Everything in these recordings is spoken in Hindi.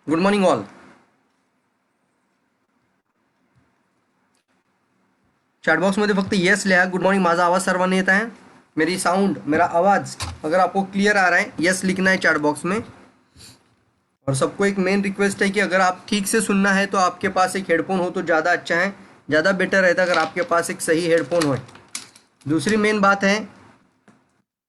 Good morning all. चॅटबॉक्समध्ये फक्त येस लिहा। Good morning. माझा आवाज़ सर्वांना येत आहे? मेरी साउंड, मेरा आवाज़ अगर आपको क्लियर आ रहा है, यस लिखना है चैट बॉक्स में। और सबको एक मेन रिक्वेस्ट है कि अगर आप ठीक से सुनना है तो आपके पास एक हेडफोन हो तो ज़्यादा अच्छा है, ज़्यादा बेटर रहता है अगर आपके पास एक सही हेडफोन हो। दूसरी मेन बात है,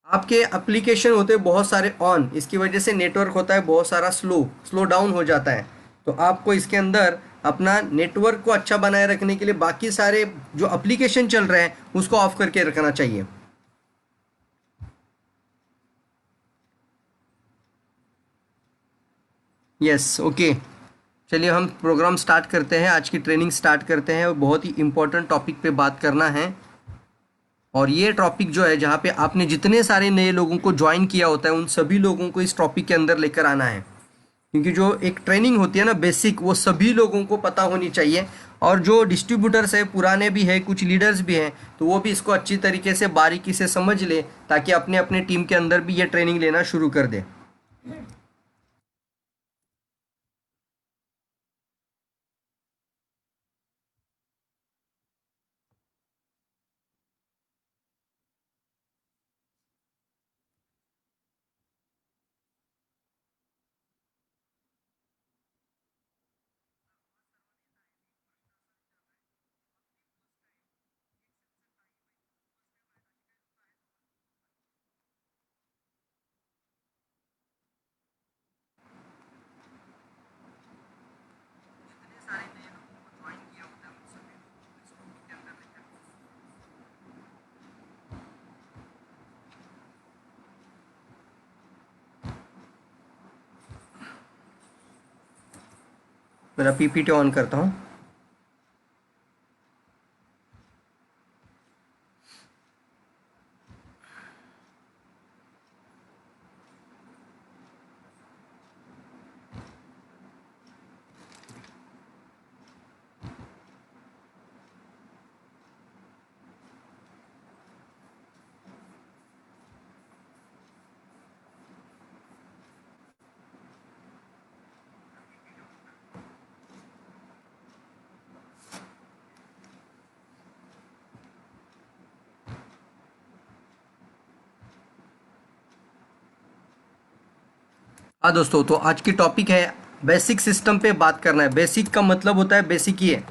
आपके एप्लीकेशन होते हैं बहुत सारे ऑन, इसकी वजह से नेटवर्क होता है बहुत सारा स्लो डाउन हो जाता है। तो आपको इसके अंदर अपना नेटवर्क को अच्छा बनाए रखने के लिए बाकी सारे जो एप्लीकेशन चल रहे हैं उसको ऑफ करके रखना चाहिए। Yes, okay. चलिए हम प्रोग्राम स्टार्ट करते हैं, आज की ट्रेनिंग स्टार्ट करते हैं और बहुत ही इंपॉर्टेंट टॉपिक पे बात करना है। और ये टॉपिक जो है, जहाँ पे आपने जितने सारे नए लोगों को ज्वाइन किया होता है उन सभी लोगों को इस टॉपिक के अंदर लेकर आना है। क्योंकि जो एक ट्रेनिंग होती है ना बेसिक, वो सभी लोगों को पता होनी चाहिए। और जो डिस्ट्रीब्यूटर्स है, पुराने भी है, कुछ लीडर्स भी हैं, तो वो भी इसको अच्छी तरीके से बारीकी से समझ ले, ताकि अपने अपने टीम के अंदर भी ये ट्रेनिंग लेना शुरू कर दे। मेरा पीपीटी ऑन करता हूँ। हाँ दोस्तों, तो आज की टॉपिक है बेसिक सिस्टम पे बात करना है। बेसिक का मतलब होता है बेसिक ही है।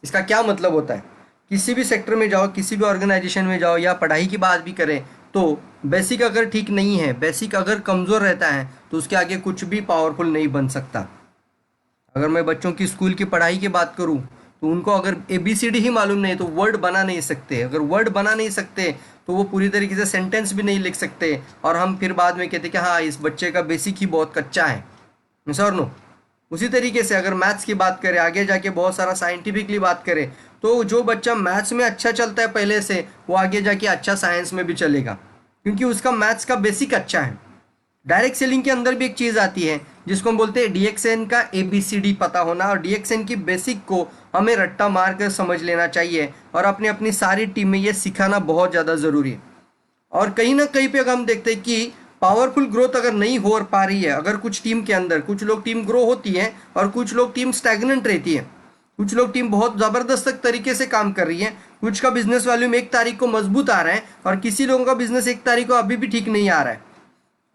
इसका क्या मतलब होता है? किसी भी सेक्टर में जाओ, किसी भी ऑर्गेनाइजेशन में जाओ, या पढ़ाई की बात भी करें, तो बेसिक अगर ठीक नहीं है, बेसिक अगर कमज़ोर रहता है, तो उसके आगे कुछ भी पावरफुल नहीं बन सकता। अगर मैं बच्चों की स्कूल की पढ़ाई की बात करूं, तो उनको अगर ABCD ही मालूम नहीं तो वर्ड बना नहीं सकते। अगर वर्ड बना नहीं सकते तो वो पूरी तरीके से सेंटेंस भी नहीं लिख सकते। और हम फिर बाद में कहते कि हाँ, इस बच्चे का बेसिक ही बहुत कच्चा है। Sir no. उसी तरीके से अगर मैथ्स की बात करें, आगे जाके बहुत सारा साइंटिफिकली बात करें, तो जो बच्चा मैथ्स में अच्छा चलता है पहले से, वो आगे जाके अच्छा साइंस में भी चलेगा, क्योंकि उसका मैथ्स का बेसिक अच्छा है। डायरेक्ट सेलिंग के अंदर भी एक चीज़ आती है जिसको हम बोलते हैं DXN का ABCD पता होना। और DXN की बेसिक को हमें रट्टा मार कर समझ लेना चाहिए, और अपनी अपनी सारी टीम में ये सिखाना बहुत ज़्यादा ज़रूरी है। और कहीं ना कहीं पे अगर हम देखते हैं कि पावरफुल ग्रोथ अगर नहीं हो पा रही है, अगर कुछ टीम के अंदर कुछ लोग टीम ग्रो होती है और कुछ लोग टीम स्टैग्नेंट रहती है, कुछ लोग टीम बहुत ज़बरदस्त तरीके से काम कर रही है, कुछ का बिजनेस वैल्यूम 1 तारीख को मजबूत आ रहा है और किसी लोगों का बिजनेस 1 तारीख को अभी भी ठीक नहीं आ रहा है।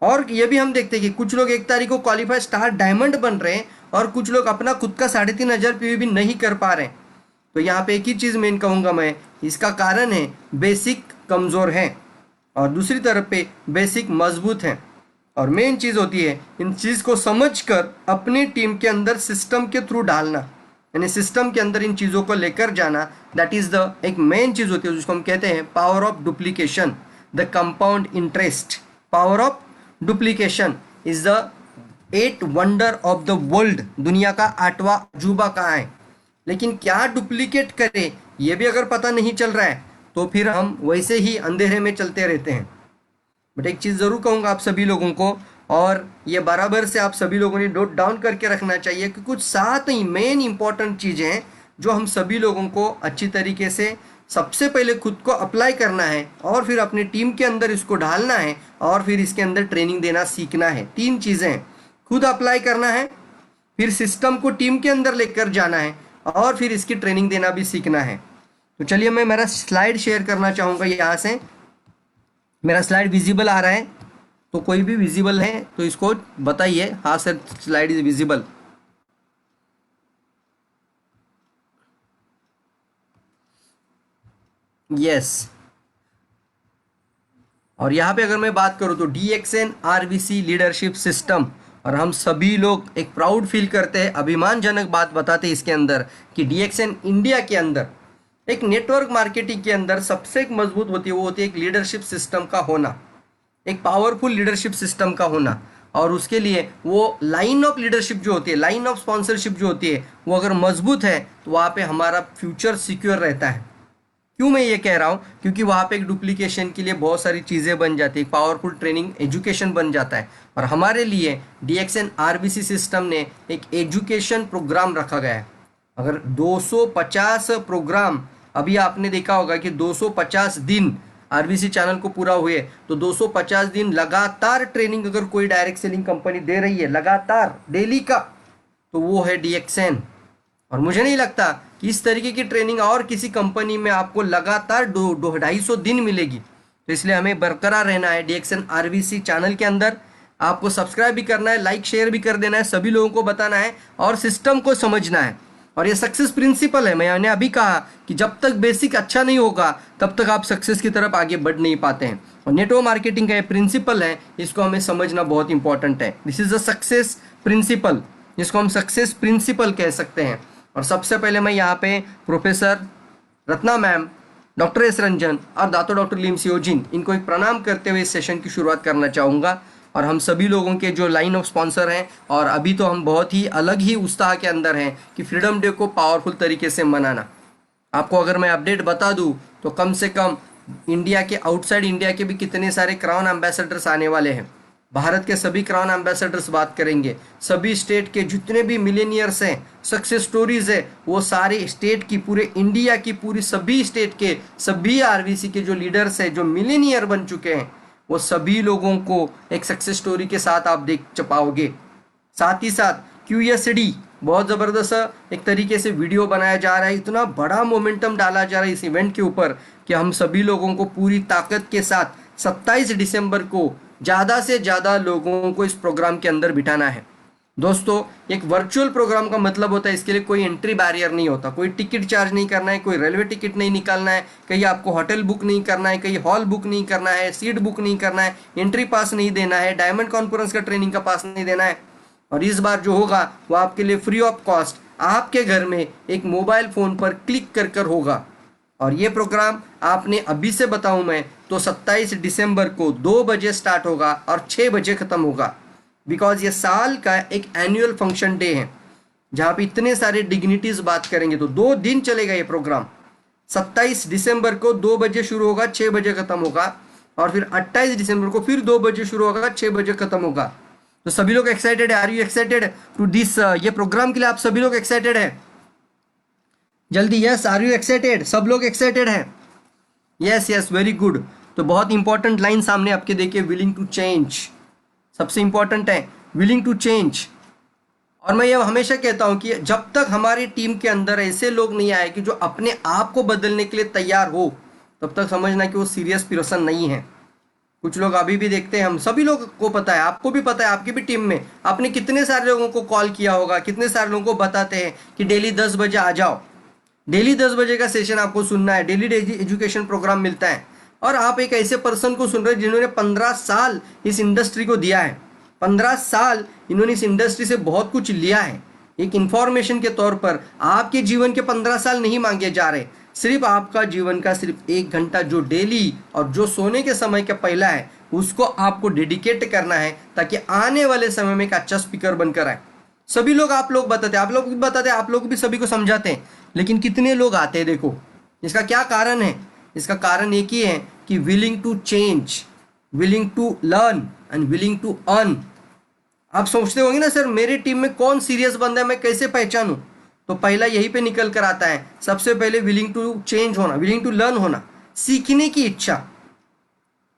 और ये भी हम देखते हैं कि कुछ लोग 1 तारीख को क्वालिफाई स्टार डायमंड बन रहे हैं और कुछ लोग अपना खुद का 3,500 पीवी भी नहीं कर पा रहे हैं। तो यहाँ पे एक ही चीज़ मेन कहूँगा मैं, इसका कारण है बेसिक कमज़ोर है और दूसरी तरफ पे बेसिक मजबूत है। और मेन चीज़ होती है इन चीज़ को समझकर अपनी टीम के अंदर सिस्टम के थ्रू डालना, यानी सिस्टम के अंदर इन चीज़ों को लेकर जाना। दैट इज़ द एक मेन चीज़ होती है जिसको हम कहते हैं power of duplication, the compound interest. Power of duplication is the 8 wonder of the world. दुनिया का 8वां अजूबा कहाँ है? लेकिन क्या डुप्लीकेट करें ये भी अगर पता नहीं चल रहा है, तो फिर हम वैसे ही अंधेरे में चलते रहते हैं। बट एक चीज़ ज़रूर कहूँगा आप सभी लोगों को, और ये बराबर से आप सभी लोगों ने नोट डाउन करके रखना चाहिए कि कुछ 7 ही मेन इंपॉर्टेंट चीज़ें हैं जो हम सभी लोगों को अच्छी तरीके से सबसे पहले खुद को अप्लाई करना है, और फिर अपनी टीम के अंदर इसको ढालना है, और फिर इसके अंदर ट्रेनिंग देना सीखना है। 3 चीज़ें हैं। खुद अप्लाई करना है, फिर सिस्टम को टीम के अंदर लेकर जाना है और फिर इसकी ट्रेनिंग देना भी सीखना है। तो चलिए मैं मेरा स्लाइड शेयर करना चाहूँगा यहाँ से। मेरा स्लाइड विजिबल आ रहा है? तो कोई भी विजिबल है तो इसको बताइए, हाँ sir slide is visible. Yes. और यहाँ पे अगर मैं बात करूँ तो DXN RVC लीडरशिप सिस्टम, और हम सभी लोग एक प्राउड फील करते हैं, अभिमानजनक बात बताते हैं इसके अंदर कि DXN इंडिया के अंदर एक नेटवर्क मार्केटिंग के अंदर सबसे एक मजबूत होती है, वो होती है एक लीडरशिप सिस्टम का होना, एक पावरफुल लीडरशिप सिस्टम का होना। और उसके लिए वो लाइन ऑफ लीडरशिप जो होती है, लाइन ऑफ स्पॉन्सरशिप जो होती है, वो अगर मजबूत है तो वहाँ पे हमारा फ्यूचर सिक्योर रहता है। क्यों मैं ये कह रहा हूँ? क्योंकि वहाँ पे एक डुप्लीकेशन के लिए बहुत सारी चीज़ें बन जाती है, पावरफुल ट्रेनिंग एजुकेशन बन जाता है। और हमारे लिए DXN RVC सिस्टम ने एक एजुकेशन प्रोग्राम रखा गया है। अगर 250 प्रोग्राम, अभी आपने देखा होगा कि 250 दिन RVC चैनल को पूरा हुए, तो 250 दिन लगातार ट्रेनिंग अगर कोई डायरेक्ट सेलिंग कंपनी दे रही है लगातार डेली का, तो वो है DXN। और मुझे नहीं लगता कि इस तरीके की ट्रेनिंग और किसी कंपनी में आपको लगातार 250 दिन मिलेगी। तो इसलिए हमें बरकरार रहना है DXN RVC चैनल के अंदर। आपको सब्सक्राइब भी करना है, लाइक शेयर भी कर देना है, सभी लोगों को बताना है और सिस्टम को समझना है। और ये सक्सेस प्रिंसिपल है। मैंने अभी कहा कि जब तक बेसिक अच्छा नहीं होगा तब तक आप सक्सेस की तरफ आगे बढ़ नहीं पाते हैं। और नेटवर्क मार्केटिंग का ये प्रिंसिपल है, इसको हमें समझना बहुत इंपॉर्टेंट है। This is a success principle, जिसको हम सक्सेस प्रिंसिपल कह सकते हैं। और सबसे पहले मैं यहाँ पे professor Ratna ma'am, doctor S Ranjan और दातो डॉक्टर लीम सियोजिन, इनको एक प्रणाम करते हुए इस सेशन की शुरुआत करना चाहूँगा। और हम सभी लोगों के जो लाइन ऑफ स्पॉन्सर हैं, और अभी तो हम बहुत ही अलग ही उत्साह के अंदर हैं कि फ्रीडम डे को पावरफुल तरीके से मनाना। आपको अगर मैं अपडेट बता दूं तो कम से कम इंडिया के, आउटसाइड इंडिया के भी कितने सारे क्राउन एम्बेसडर्स आने वाले हैं। भारत के सभी क्राउन एम्बेसडर्स बात करेंगे, सभी स्टेट के जितने भी मिलेनियर्स हैं, सक्सेस स्टोरीज है, वो सारे स्टेट की, पूरे इंडिया की, पूरी सभी स्टेट के सभी RVC के जो लीडर्स हैं, जो मिलेनियर बन चुके हैं, वो सभी लोगों को एक सक्सेस स्टोरी के साथ आप देख पाओगे। साथ ही साथ QSD बहुत ज़बरदस्त एक तरीके से वीडियो बनाया जा रहा है, इतना बड़ा मोमेंटम डाला जा रहा है इस इवेंट के ऊपर कि हम सभी लोगों को पूरी ताकत के साथ 27 दिसंबर को ज़्यादा से ज़्यादा लोगों को इस प्रोग्राम के अंदर बिठाना है। दोस्तों, एक वर्चुअल प्रोग्राम का मतलब होता है, इसके लिए कोई एंट्री बैरियर नहीं होता, कोई टिकट चार्ज नहीं करना है, कोई रेलवे टिकट नहीं निकालना है, कहीं आपको होटल बुक नहीं करना है, कहीं हॉल बुक नहीं करना है, सीट बुक नहीं करना है, एंट्री पास नहीं देना है, डायमंड कॉन्फ्रेंस का ट्रेनिंग का पास नहीं देना है। और इस बार जो होगा वो आपके लिए फ्री ऑफ कॉस्ट आपके घर में एक मोबाइल फ़ोन पर क्लिक कर कर होगा। और ये प्रोग्राम आपने अभी से बताऊं मैं तो 27 दिसंबर को 2 बजे स्टार्ट होगा और 6 बजे ख़त्म होगा। बिकॉज ये साल का एक एनुअल फंक्शन डे है जहाँ पे इतने सारे डिग्निटीज़ बात करेंगे। तो 2 दिन चलेगा ये प्रोग्राम। 27 दिसंबर को 2 बजे शुरू होगा, 6 बजे ख़त्म होगा। और फिर 28 दिसंबर को फिर 2 बजे शुरू होगा, 6 बजे ख़त्म होगा। तो सभी लोग एक्साइटेड है? Are you excited to this? ये प्रोग्राम के लिए आप सभी लोग एक्साइटेड है? जल्दी यस, आर यू एक्साइटेड? सब लोग एक्साइटेड हैं? Yes yes, very good. तो बहुत इंपॉर्टेंट लाइन सामने आपके देखिए, विलिंग टू चेंज सबसे इंपॉर्टेंट है, विलिंग टू चेंज। और मैं ये हमेशा कहता हूं कि जब तक हमारी टीम के अंदर ऐसे लोग नहीं आए कि जो अपने आप को बदलने के लिए तैयार हो, तब तक समझना कि वो सीरियस पर्सन नहीं है। कुछ लोग अभी भी देखते हैं, हम सभी लोग को पता है, आपको भी पता है, आपकी भी टीम में आपने कितने सारे लोगों को कॉल किया होगा, कितने सारे लोगों को बताते हैं कि डेली 10 बजे आ जाओ, डेली 10 बजे का सेशन आपको सुनना है, डेली एजुकेशन प्रोग्राम मिलता है। और आप एक ऐसे पर्सन को सुन रहे हैं जिन्होंने 15 साल इस इंडस्ट्री को दिया है, 15 साल इन्होंने इस इंडस्ट्री से बहुत कुछ लिया है। एक इंफॉर्मेशन के तौर पर आपके जीवन के 15 साल नहीं मांगे जा रहे, सिर्फ आपका जीवन का सिर्फ 1 घंटा जो डेली और जो सोने के समय का पहला है उसको आपको डेडिकेट करना है, ताकि आने वाले समय में एक अच्छा स्पीकर बनकर आए। सभी लोग, आप लोग बताते हैं, आप लोग भी बताते हैं, आप लोग भी सभी को समझाते हैं, लेकिन कितने लोग आते हैं? देखो इसका क्या कारण है? इसका कारण एक ही है कि willing to change, willing to learn and willing to earn. आप सोचते होंगे ना, सर मेरी टीम में कौन सीरियस बंदा है, मैं कैसे पहचानूं? तो पहला यही पे निकल कर आता है, सबसे पहले विलिंग टू चेंज होना, विलिंग टू लर्न होना, सीखने की इच्छा।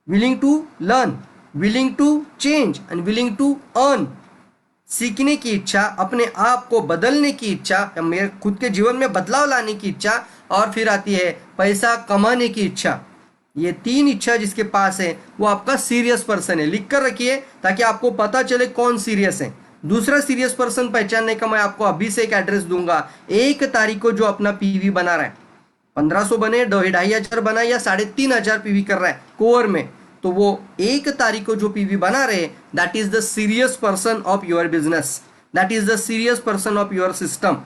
Willing to learn, willing to change and willing to earn. सीखने की इच्छा, अपने आप को बदलने की इच्छा, मेरे खुद के जीवन में बदलाव लाने की इच्छा, और फिर आती है पैसा कमाने की इच्छा। ये तीन इच्छा जिसके पास है वो आपका सीरियस पर्सन है। लिख कर रखिए ताकि आपको पता चले कौन सीरियस है। दूसरा सीरियस पर्सन पहचानने का मैं आपको अभी से एक एड्रेस दूंगा। 1 तारीख को जो अपना पीवी बना रहा है, 1500 बने, 2500 बना या 3500 पीवी कर रहा है कोर में, तो वो 1 तारीख को जो पीवी बना रहे, that is the serious person of your business, that is the serious person of your system.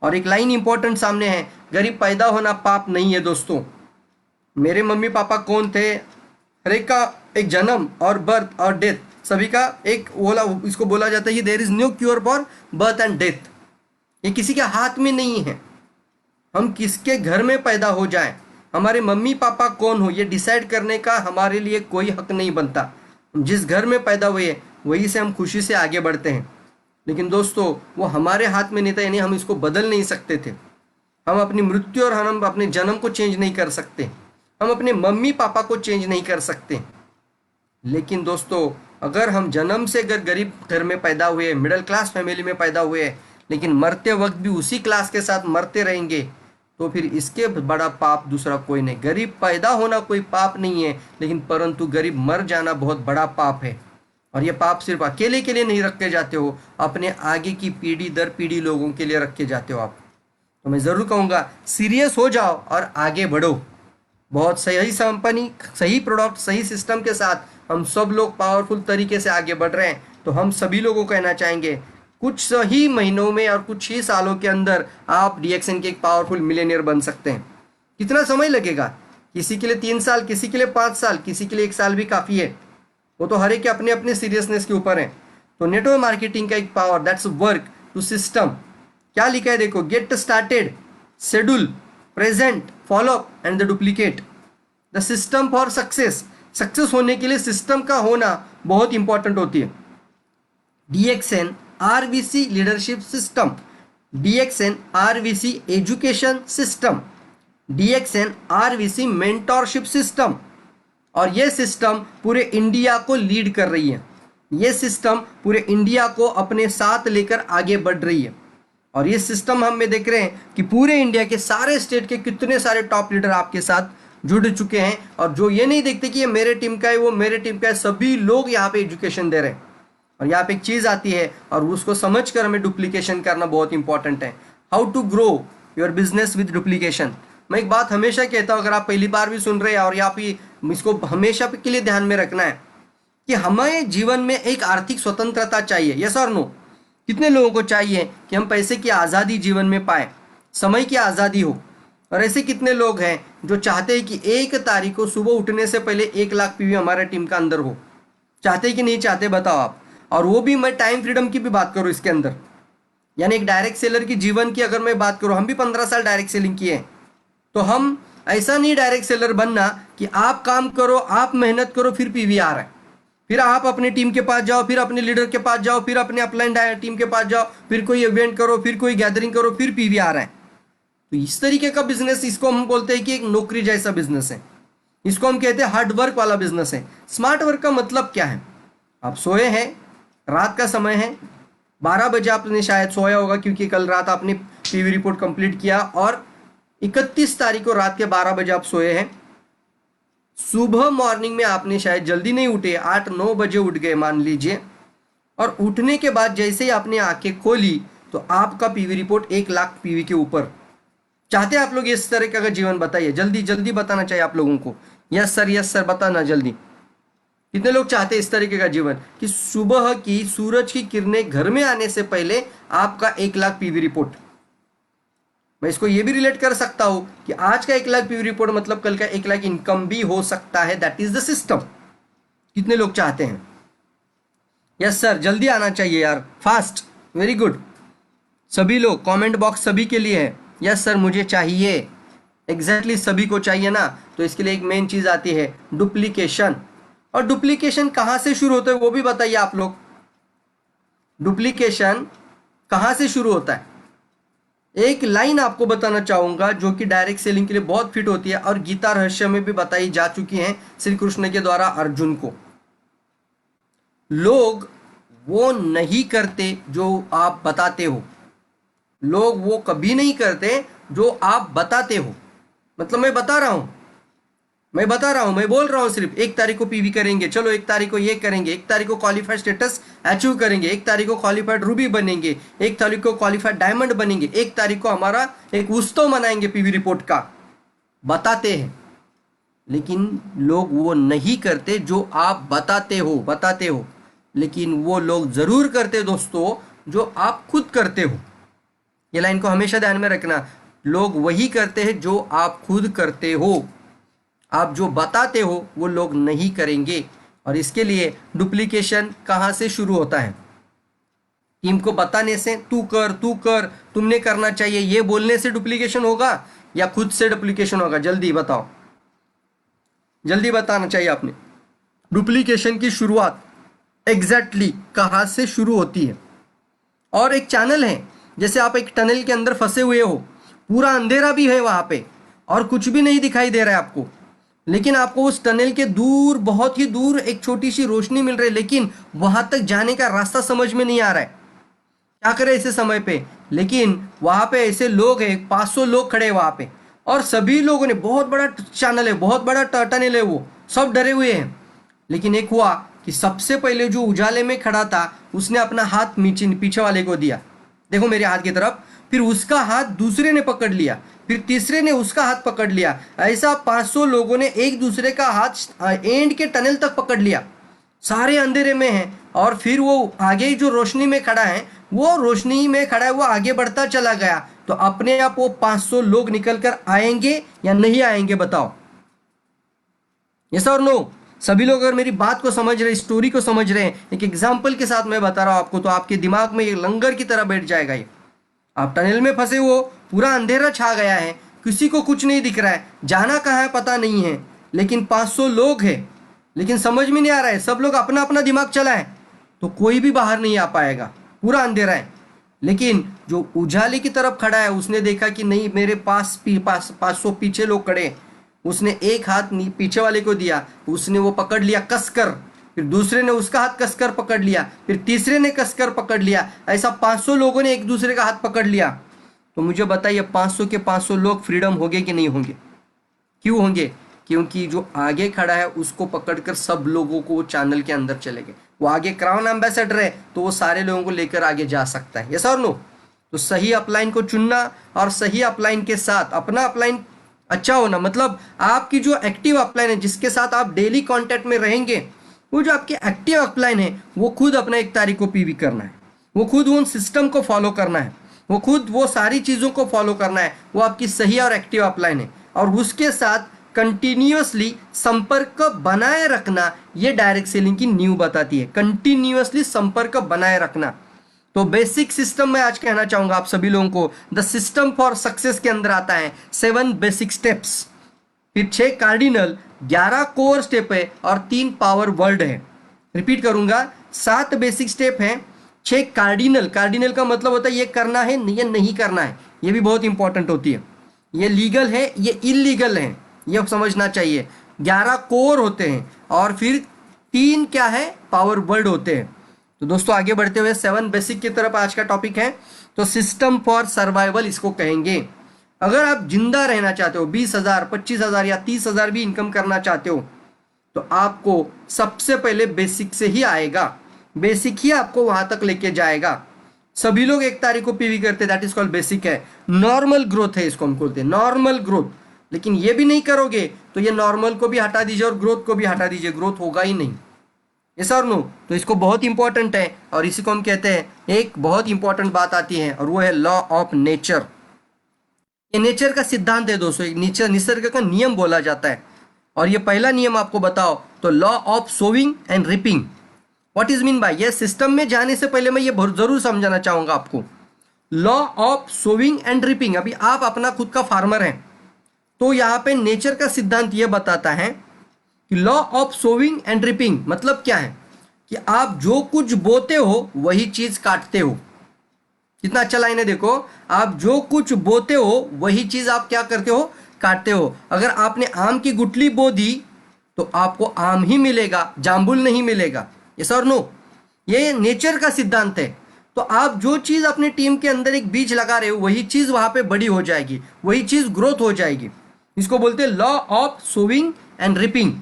और एक लाइन इंपॉर्टेंट सामने है, गरीब पैदा होना पाप नहीं है दोस्तों। मेरे मम्मी पापा कौन थे, हर एक का एक जन्म और बर्थ और डेथ सभी का एक बोला, इसको बोला जाता है there is no cure for birth and death. ये किसी के हाथ में नहीं है, हम किसके घर में पैदा हो जाएं, हमारे मम्मी पापा कौन हो, ये डिसाइड करने का हमारे लिए कोई हक नहीं बनता। हम जिस घर में पैदा हुए वहीं से हम खुशी से आगे बढ़ते हैं। लेकिन दोस्तों वो हमारे हाथ में नहीं था, यानी हम इसको बदल नहीं सकते थे। हम अपनी मृत्यु और हम अपने जन्म को चेंज नहीं कर सकते, हम अपने मम्मी पापा को चेंज नहीं कर सकते। लेकिन दोस्तों अगर हम जन्म से अगर गरीब घर में पैदा हुए, मिडिल क्लास फैमिली में पैदा हुए, लेकिन मरते वक्त भी उसी क्लास के साथ मरते रहेंगे, तो फिर इसके बड़ा पाप दूसरा कोई नहीं। गरीब पैदा होना कोई पाप नहीं है, लेकिन परंतु गरीब मर जाना बहुत बड़ा पाप है। और ये पाप सिर्फ अकेले के लिए नहीं रखे जाते हो, अपने आगे की पीढ़ी दर पीढ़ी लोगों के लिए रखे जाते हो आप। तो मैं ज़रूर कहूँगा सीरियस हो जाओ और आगे बढ़ो। बहुत सही कंपनी, सही प्रोडक्ट, सही सिस्टम के साथ हम सब लोग पावरफुल तरीके से आगे बढ़ रहे हैं। तो हम सभी लोगों को कहना चाहेंगे कुछ ही महीनों में और कुछ ही सालों के अंदर आप डीएक्सएन के एक पावरफुल मिलियनियर बन सकते हैं। कितना समय लगेगा? किसी के लिए 3 साल, किसी के लिए 5 साल, किसी के लिए 1 साल भी काफ़ी है। वो तो हर एक के अपने अपने सीरियसनेस के ऊपर है। तो नेटवर्क मार्केटिंग का एक power, that's work to system. क्या लिखा है देखो, get started, schedule, present, follow up and the duplicate. The system for success. Success होने के लिए सिस्टम का होना बहुत इंपॉर्टेंट होती है। DXN RVC leadership system, DXN RVC education system, DXN RVC mentorship system. और ये सिस्टम पूरे इंडिया को लीड कर रही है। ये सिस्टम पूरे इंडिया को अपने साथ लेकर आगे बढ़ रही है। और ये सिस्टम हम में देख रहे हैं कि पूरे इंडिया के सारे स्टेट के कितने सारे टॉप लीडर आपके साथ जुड़ चुके हैं। और जो ये नहीं देखते कि ये मेरे टीम का है, वो मेरे टीम का है, सभी लोग यहाँ पे एजुकेशन दे रहे हैं। और यहाँ पे एक चीज़ आती है और उसको समझ कर हमें डुप्लीकेशन करना बहुत इंपॉर्टेंट है। How to grow your business with duplication. मैं एक बात हमेशा कहता हूँ, अगर आप पहली बार भी सुन रहे हैं और यहाँ पे इसको हमेशा के लिए ध्यान में रखना है कि हमें जीवन में एक आर्थिक स्वतंत्रता चाहिए। यस और नो? कितने लोगों को चाहिए कि हम पैसे की आज़ादी जीवन में पाए, समय की आज़ादी हो? और ऐसे कितने लोग हैं जो चाहते हैं कि 1 तारीख को सुबह उठने से पहले 1 लाख पीवी हमारे टीम का अंदर हो? चाहते हैं कि नहीं चाहते बताओ आप? और वो भी मैं टाइम फ्रीडम की भी बात करूँ इसके अंदर, यानी एक डायरेक्ट सेलर की जीवन की अगर मैं बात करूँ, हम भी 15 साल डायरेक्ट सेलिंग किए हैं। तो हम ऐसा नहीं डायरेक्ट सेलर बनना कि आप काम करो, आप मेहनत करो, फिर पीवी आ रहा है, फिर आप अपने टीम के पास जाओ, फिर अपने लीडर के पास जाओ, फिर अपने अपलाइन टीम के पास जाओ, फिर कोई इवेंट करो, फिर कोई गैदरिंग करो, फिर पीवी आ रहा है। तो इस तरीके का बिजनेस, इसको हम बोलते हैं कि एक नौकरी जैसा बिजनेस है। इसको हम कहते हैं हार्ड वर्क वाला बिजनेस है। स्मार्ट वर्क का मतलब क्या है? आप सोए हैं, रात का समय है, 12 बजे आपने शायद सोया होगा क्योंकि कल रात आपने पीवी रिपोर्ट कंप्लीट किया, और 31 तारीख को रात के 12 बजे आप सोए हैं। सुबह मॉर्निंग में आपने शायद जल्दी नहीं उठे, 8-9 बजे उठ गए मान लीजिए, और उठने के बाद जैसे ही आपने आंखें खोली तो आपका पीवी रिपोर्ट 1 लाख पीवी के ऊपर। चाहते हैं आप लोग इस तरह का जीवन? बताइए, जल्दी जल्दी बताना चाहिए आप लोगों को। यस सर बताना जल्दी। कितने लोग चाहते हैं इस तरीके का जीवन कि सुबह की सूरज की किरणें घर में आने से पहले आपका 1 लाख पीवी रिपोर्ट? मैं इसको ये भी रिलेट कर सकता हूं कि आज का 1 लाख पीवी रिपोर्ट मतलब कल का 1 लाख इनकम भी हो सकता है। That is the system. कितने लोग चाहते हैं? यस सर, जल्दी आना चाहिए यार, फास्ट। वेरी गुड, सभी लोग, कमेंट बॉक्स सभी के लिए है। यस सर मुझे चाहिए, एग्जैक्टली सभी को चाहिए ना। तो इसके लिए एक मेन चीज आती है डुप्लीकेशन। और डुप्लीकेशन कहाँ से शुरू होता है वो भी बताइए आप लोग। डुप्लीकेशन कहाँ से शुरू होता है? एक लाइन आपको बताना चाहूंगा जो कि डायरेक्ट सेलिंग के लिए बहुत फिट होती है और गीता रहस्य में भी बताई जा चुकी है श्री कृष्ण के द्वारा अर्जुन को। लोग वो नहीं करते जो आप बताते हो। लोग वो कभी नहीं करते जो आप बताते हो। मतलब मैं बता रहा हूँ, मैं बोल रहा हूँ सिर्फ 1 तारीख को पीवी करेंगे, चलो 1 तारीख को ये करेंगे, 1 तारीख को क्वालिफाइड स्टेटस अचीव करेंगे, 1 तारीख को क्वालिफाइड रूबी बनेंगे, 1 तारीख को क्वालिफाइड डायमंड बनेंगे, 1 तारीख को हमारा एक उत्सव मनाएंगे पीवी रिपोर्ट का। बताते हैं, लेकिन लोग वो नहीं करते जो आप बताते हो। लेकिन वो लोग जरूर करते दोस्तों जो आप खुद करते हो। ये लाइन को हमेशा ध्यान में रखना। लोग वही करते हैं जो आप खुद करते हो। आप जो बताते हो वो लोग नहीं करेंगे। और इसके लिए डुप्लीकेशन कहाँ से शुरू होता है? टीम को बताने से, तू कर, तुमने करना चाहिए, ये बोलने से डुप्लीकेशन होगा या खुद से डुप्लीकेशन होगा? जल्दी बताओ, जल्दी बताना चाहिए आपने। डुप्लीकेशन की शुरुआत एग्जैक्टली कहाँ से शुरू होती है? और एक चैनल है, जैसे आप एक टनल के अंदर फंसे हुए हो, पूरा अंधेरा भी है वहां पे और कुछ भी नहीं दिखाई दे रहा है आपको, लेकिन आपको उस टनल के दूर, बहुत ही दूर एक छोटी सी रोशनी मिल रही है, लेकिन वहां तक जाने का रास्ता समझ में नहीं आ रहा है। क्या करें ऐसे समय पे? लेकिन वहां पे ऐसे लोग हैं, 500 लोग खड़े हैं वहां पे, और सभी लोगों ने, बहुत बड़ा चैनल है, बहुत बड़ा टनल है, वो सब डरे हुए हैं। लेकिन एक हुआ कि सबसे पहले जो उजाले में खड़ा था उसने अपना हाथ पीछे वाले को दिया, देखो मेरे हाथ की तरफ। फिर उसका हाथ दूसरे ने पकड़ लिया, फिर तीसरे ने उसका हाथ पकड़ लिया। ऐसा 500 लोगों ने एक दूसरे का हाथ एंड के टनल तक पकड़ लिया। सारे अंधेरे में हैं, और फिर वो आगे जो रोशनी में खड़ा है, वो रोशनी में खड़ा है, वो आगे बढ़ता चला गया। तो अपने आप वो 500 लोग निकल कर आएंगे या नहीं आएंगे? बताओ, यस और नो? सभी लोग अगर मेरी बात को समझ रहे, स्टोरी को समझ रहे हैं, एक एग्जाम्पल के साथ मैं बता रहा हूं आपको, तो आपके दिमाग में ये लंगर की तरह बैठ जाएगा। ये आप टनल में फंसे हो, पूरा अंधेरा छा गया है, किसी को कुछ नहीं दिख रहा है, जाना कहाँ है पता नहीं है, लेकिन 500 लोग हैं, लेकिन समझ में नहीं आ रहा है, सब लोग अपना अपना दिमाग चला है, तो कोई भी बाहर नहीं आ पाएगा, पूरा अंधेरा है। लेकिन जो उजाले की तरफ खड़ा है उसने देखा कि नहीं, मेरे पास 500 पीछे लोग खड़े हैं। उसने एक हाथ पीछे वाले को दिया, उसने वो पकड़ लिया कसकर, फिर दूसरे ने उसका हाथ कसकर पकड़ लिया, फिर तीसरे ने कसकर पकड़ लिया। ऐसा 500 लोगों ने एक दूसरे का हाथ पकड़ लिया। तो मुझे बताइए, 500 के 500 लोग फ्रीडम होंगे कि नहीं होंगे? क्यों होंगे? क्योंकि जो आगे खड़ा है उसको पकड़कर सब लोगों को वो चैनल के अंदर चले गए। वो आगे क्राउन एम्बेसडर है, तो वो सारे लोगों को लेकर आगे जा सकता है, यस और नो? तो सही अपलाइन को चुनना, और सही अपलाइन के साथ अपना अपलाइन अच्छा होना, मतलब आपकी जो एक्टिव अपलाइन है, जिसके साथ आप डेली कांटेक्ट में रहेंगे, वो जो आपकी एक्टिव अपलाइन है, वो खुद अपना 1 तारीख को पीवी करना है, वो खुद उन सिस्टम को फॉलो करना है, वो खुद वो सारी चीज़ों को फॉलो करना है। वो आपकी सही और एक्टिव अपलाइन है, और उसके साथ कंटिन्यूअसली संपर्क बनाए रखना, ये डायरेक्ट सेलिंग की नींव बताती है, कंटिन्यूअसली संपर्क बनाए रखना। तो बेसिक सिस्टम में आज कहना चाहूंगा आप सभी लोगों को, द सिस्टम फॉर सक्सेस के अंदर आता है 7 बेसिक स्टेप्स, फिर 6 कार्डिनल, 11 कोर स्टेप है, और 3 पावर वर्ड है। रिपीट करूंगा, 7 बेसिक स्टेप है, 6 कार्डिनल, कार्डिनल का मतलब होता है ये करना है, ये नहीं करना है, ये भी बहुत इंपॉर्टेंट होती है, ये लीगल है, ये इलीगल है, ये समझना चाहिए। 11 कोर होते हैं, और फिर 3 क्या है, पावर वर्ड होते हैं। तो दोस्तों आगे बढ़ते हुए 7 बेसिक की तरफ आज का टॉपिक है। तो सिस्टम फॉर सर्वाइवल इसको कहेंगे। अगर आप जिंदा रहना चाहते हो, 20,000, 25,000 या 30,000 भी इनकम करना चाहते हो, तो आपको सबसे पहले बेसिक से ही आएगा, बेसिक ही आपको वहां तक लेके जाएगा। सभी लोग 1 तारीख को पीवी करते, दैट इज कॉल्ड बेसिक है। नॉर्मल ग्रोथ है, इसको हम बोलते हैं नॉर्मल ग्रोथ। लेकिन ये भी नहीं करोगे तो ये नॉर्मल को भी हटा दीजिए और ग्रोथ को भी हटा दीजिए, ग्रोथ होगा ही नहीं, यस और नो? तो इसको बहुत इंपॉर्टेंट है, और इसी को हम कहते हैं, एक बहुत इंपॉर्टेंट बात आती है, और वो है लॉ ऑफ नेचर। ये नेचर का सिद्धांत है दोस्तों, एक नेचर, निसर्ग का नियम बोला जाता है। और ये पहला नियम आपको बताओ तो law of sowing and ripping. What is mean by, ये सिस्टम में जाने से पहले मैं ये जरूर समझाना चाहूंगा आपको, law of sowing and ripping. अभी आप अपना खुद का फार्मर हैं, तो यहाँ पे नेचर का सिद्धांत ये बताता है कि law of sowing and ripping मतलब क्या है, कि आप जो कुछ बोते हो वही चीज काटते हो। कितना अच्छा लाइन है, देखो, आप जो कुछ बोते हो वही चीज आप क्या करते हो, काटते हो। अगर आपने आम की गुठली बो दी तो आपको आम ही मिलेगा, जामुन नहीं मिलेगा, यस और नो? ये नेचर का सिद्धांत है। तो आप जो चीज़ अपने टीम के अंदर एक बीज लगा रहे हो वही चीज़ वहाँ पे बड़ी हो जाएगी, वही चीज़ ग्रोथ हो जाएगी। इसको बोलते हैं law of sowing and ripping.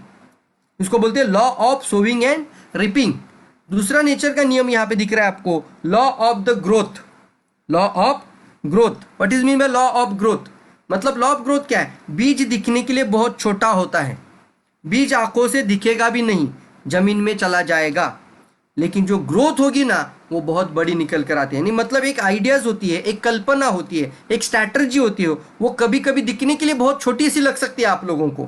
इसको बोलते हैं law of sowing and ripping. दूसरा नेचर का नियम यहाँ पे दिख रहा है आपको, law of the growth. Law of growth, what is mean by law of growth? मतलब लॉ ऑफ ग्रोथ क्या है? बीज दिखने के लिए बहुत छोटा होता है, बीज आंखों से दिखेगा भी नहीं, जमीन में चला जाएगा, लेकिन जो ग्रोथ होगी ना वो बहुत बड़ी निकल कर आती है। नहीं मतलब एक आइडियाज होती है, एक कल्पना होती है, एक स्ट्रैटेजी होती है, वो कभी कभी दिखने के लिए बहुत छोटी सी लग सकती है आप लोगों को,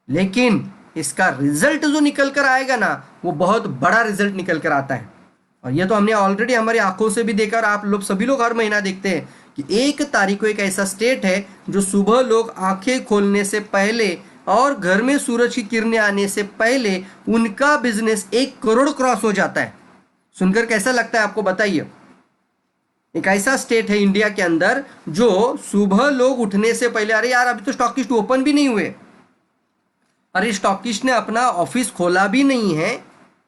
लेकिन इसका रिजल्ट जो निकल कर आएगा ना वो बहुत बड़ा रिजल्ट निकल कर आता है। और ये तो हमने ऑलरेडी हमारी आंखों से भी देखा, और आप लोग सभी लोग हर महीना देखते हैं कि 1 तारीख को एक ऐसा स्टेट है जो सुबह लोग आंखें खोलने से पहले और घर में सूरज की किरणें आने से पहले उनका बिजनेस 1 करोड़ क्रॉस हो जाता है। सुनकर कैसा लगता है आपको बताइए? एक ऐसा स्टेट है इंडिया के अंदर जो सुबह लोग उठने से पहले, अरे यार अभी तो स्टॉकिस्ट ओपन भी नहीं हुए, अरे स्टॉकिस्ट ने अपना ऑफिस खोला भी नहीं है,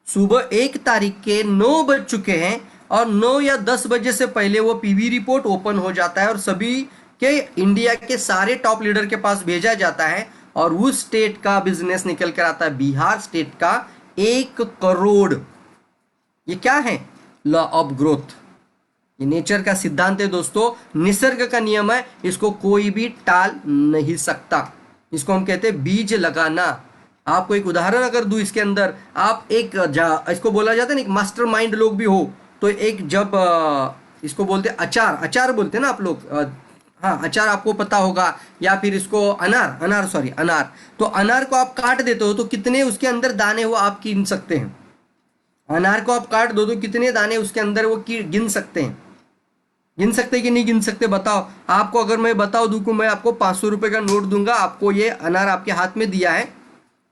सुबह 1 तारीख के 9 बज चुके हैं और 9 या 10 बजे से पहले वो पीवी रिपोर्ट ओपन हो जाता है और सभी के इंडिया के सारे टॉप लीडर के पास भेजा जाता है और उस स्टेट का बिजनेस निकल कर आता है, बिहार स्टेट का 1 करोड़। ये क्या है? Law of growth. ये नेचर का सिद्धांत है दोस्तों, निसर्ग का नियम है, इसको कोई भी टाल नहीं सकता। इसको हम कहते हैं बीज लगाना। आपको एक उदाहरण अगर दूं इसके अंदर, आप एक इसको बोला जाता है ना, एक मास्टरमाइंड लोग भी हो तो एक जब इसको बोलते हैं अचार, अचार बोलते हैं ना आप लोग, हाँ अचार आपको पता होगा, या फिर इसको अनार, अनार सॉरी अनार। तो अनार को आप काट देते हो तो कितने उसके अंदर दाने वो आप गिन सकते हैं? अनार को आप काट दो तो कितने दाने उसके अंदर वो गिन सकते हैं? गिन सकते कि नहीं गिन सकते? बताओ। आपको अगर मैं बताओ दूँ, मैं आपको 500 रुपये का नोट दूंगा, आपको ये अनार आपके हाथ में दिया है,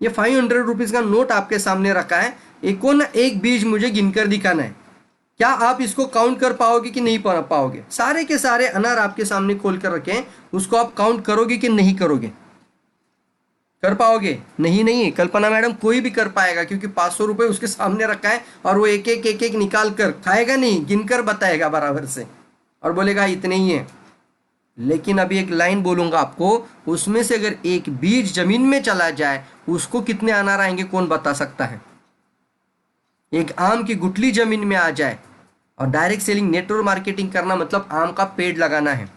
ये 500 रुपीज़ का नोट आपके सामने रखा है, एक ना एक बीज मुझे गिनकर दिखाना है। क्या आप इसको काउंट कर पाओगे कि नहीं पाओगे? सारे के सारे अनार आपके सामने खोल कर रखे हैं, उसको आप काउंट करोगे कि नहीं करोगे? कर पाओगे? नहीं नहीं कल्पना मैडम, कोई भी कर पाएगा क्योंकि 500 रुपये उसके सामने रखा है और वो एक एक एक एक निकाल कर खाएगा नहीं, गिनकर बताएगा बराबर से और बोलेगा इतने ही है। लेकिन अभी एक लाइन बोलूंगा आपको, उसमें से अगर एक बीज जमीन में चला जाए उसको कितने अनार आएंगे कौन बता सकता है? एक आम की गुठली जमीन में आ जाए, और डायरेक्ट सेलिंग नेटवर्क मार्केटिंग करना मतलब आम का पेड़ लगाना है।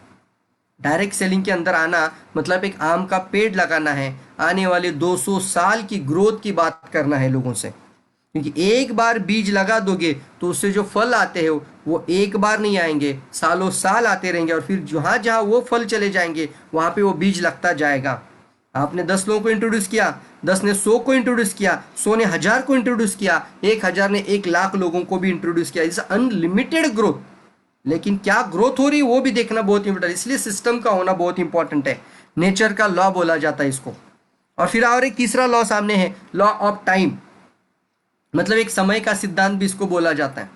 डायरेक्ट सेलिंग के अंदर आना मतलब एक आम का पेड़ लगाना है, आने वाले 200 साल की ग्रोथ की बात करना है लोगों से। क्योंकि एक बार बीज लगा दोगे तो उससे जो फल आते हैं वो एक बार नहीं आएंगे, सालों साल आते रहेंगे, और फिर जहाँ जहाँ वो फल चले जाएंगे वहाँ पे वो बीज लगता जाएगा। आपने 10 लोगों को इंट्रोड्यूस किया, 10 ने 100 को इंट्रोड्यूस किया, 100 ने 1000 को इंट्रोड्यूस किया, 1000 ने 1 लाख लोगों को भी इंट्रोड्यूस किया। It's unlimited growth. लेकिन क्या ग्रोथ हो रही है वो भी देखना बहुत इंपॉर्टेंट है, इसलिए सिस्टम का होना बहुत इंपॉर्टेंट है। नेचर का लॉ बोला जाता है इसको। और फिर और एक तीसरा लॉ सामने है, लॉ ऑफ टाइम, मतलब एक समय का सिद्धांत भी इसको बोला जाता है।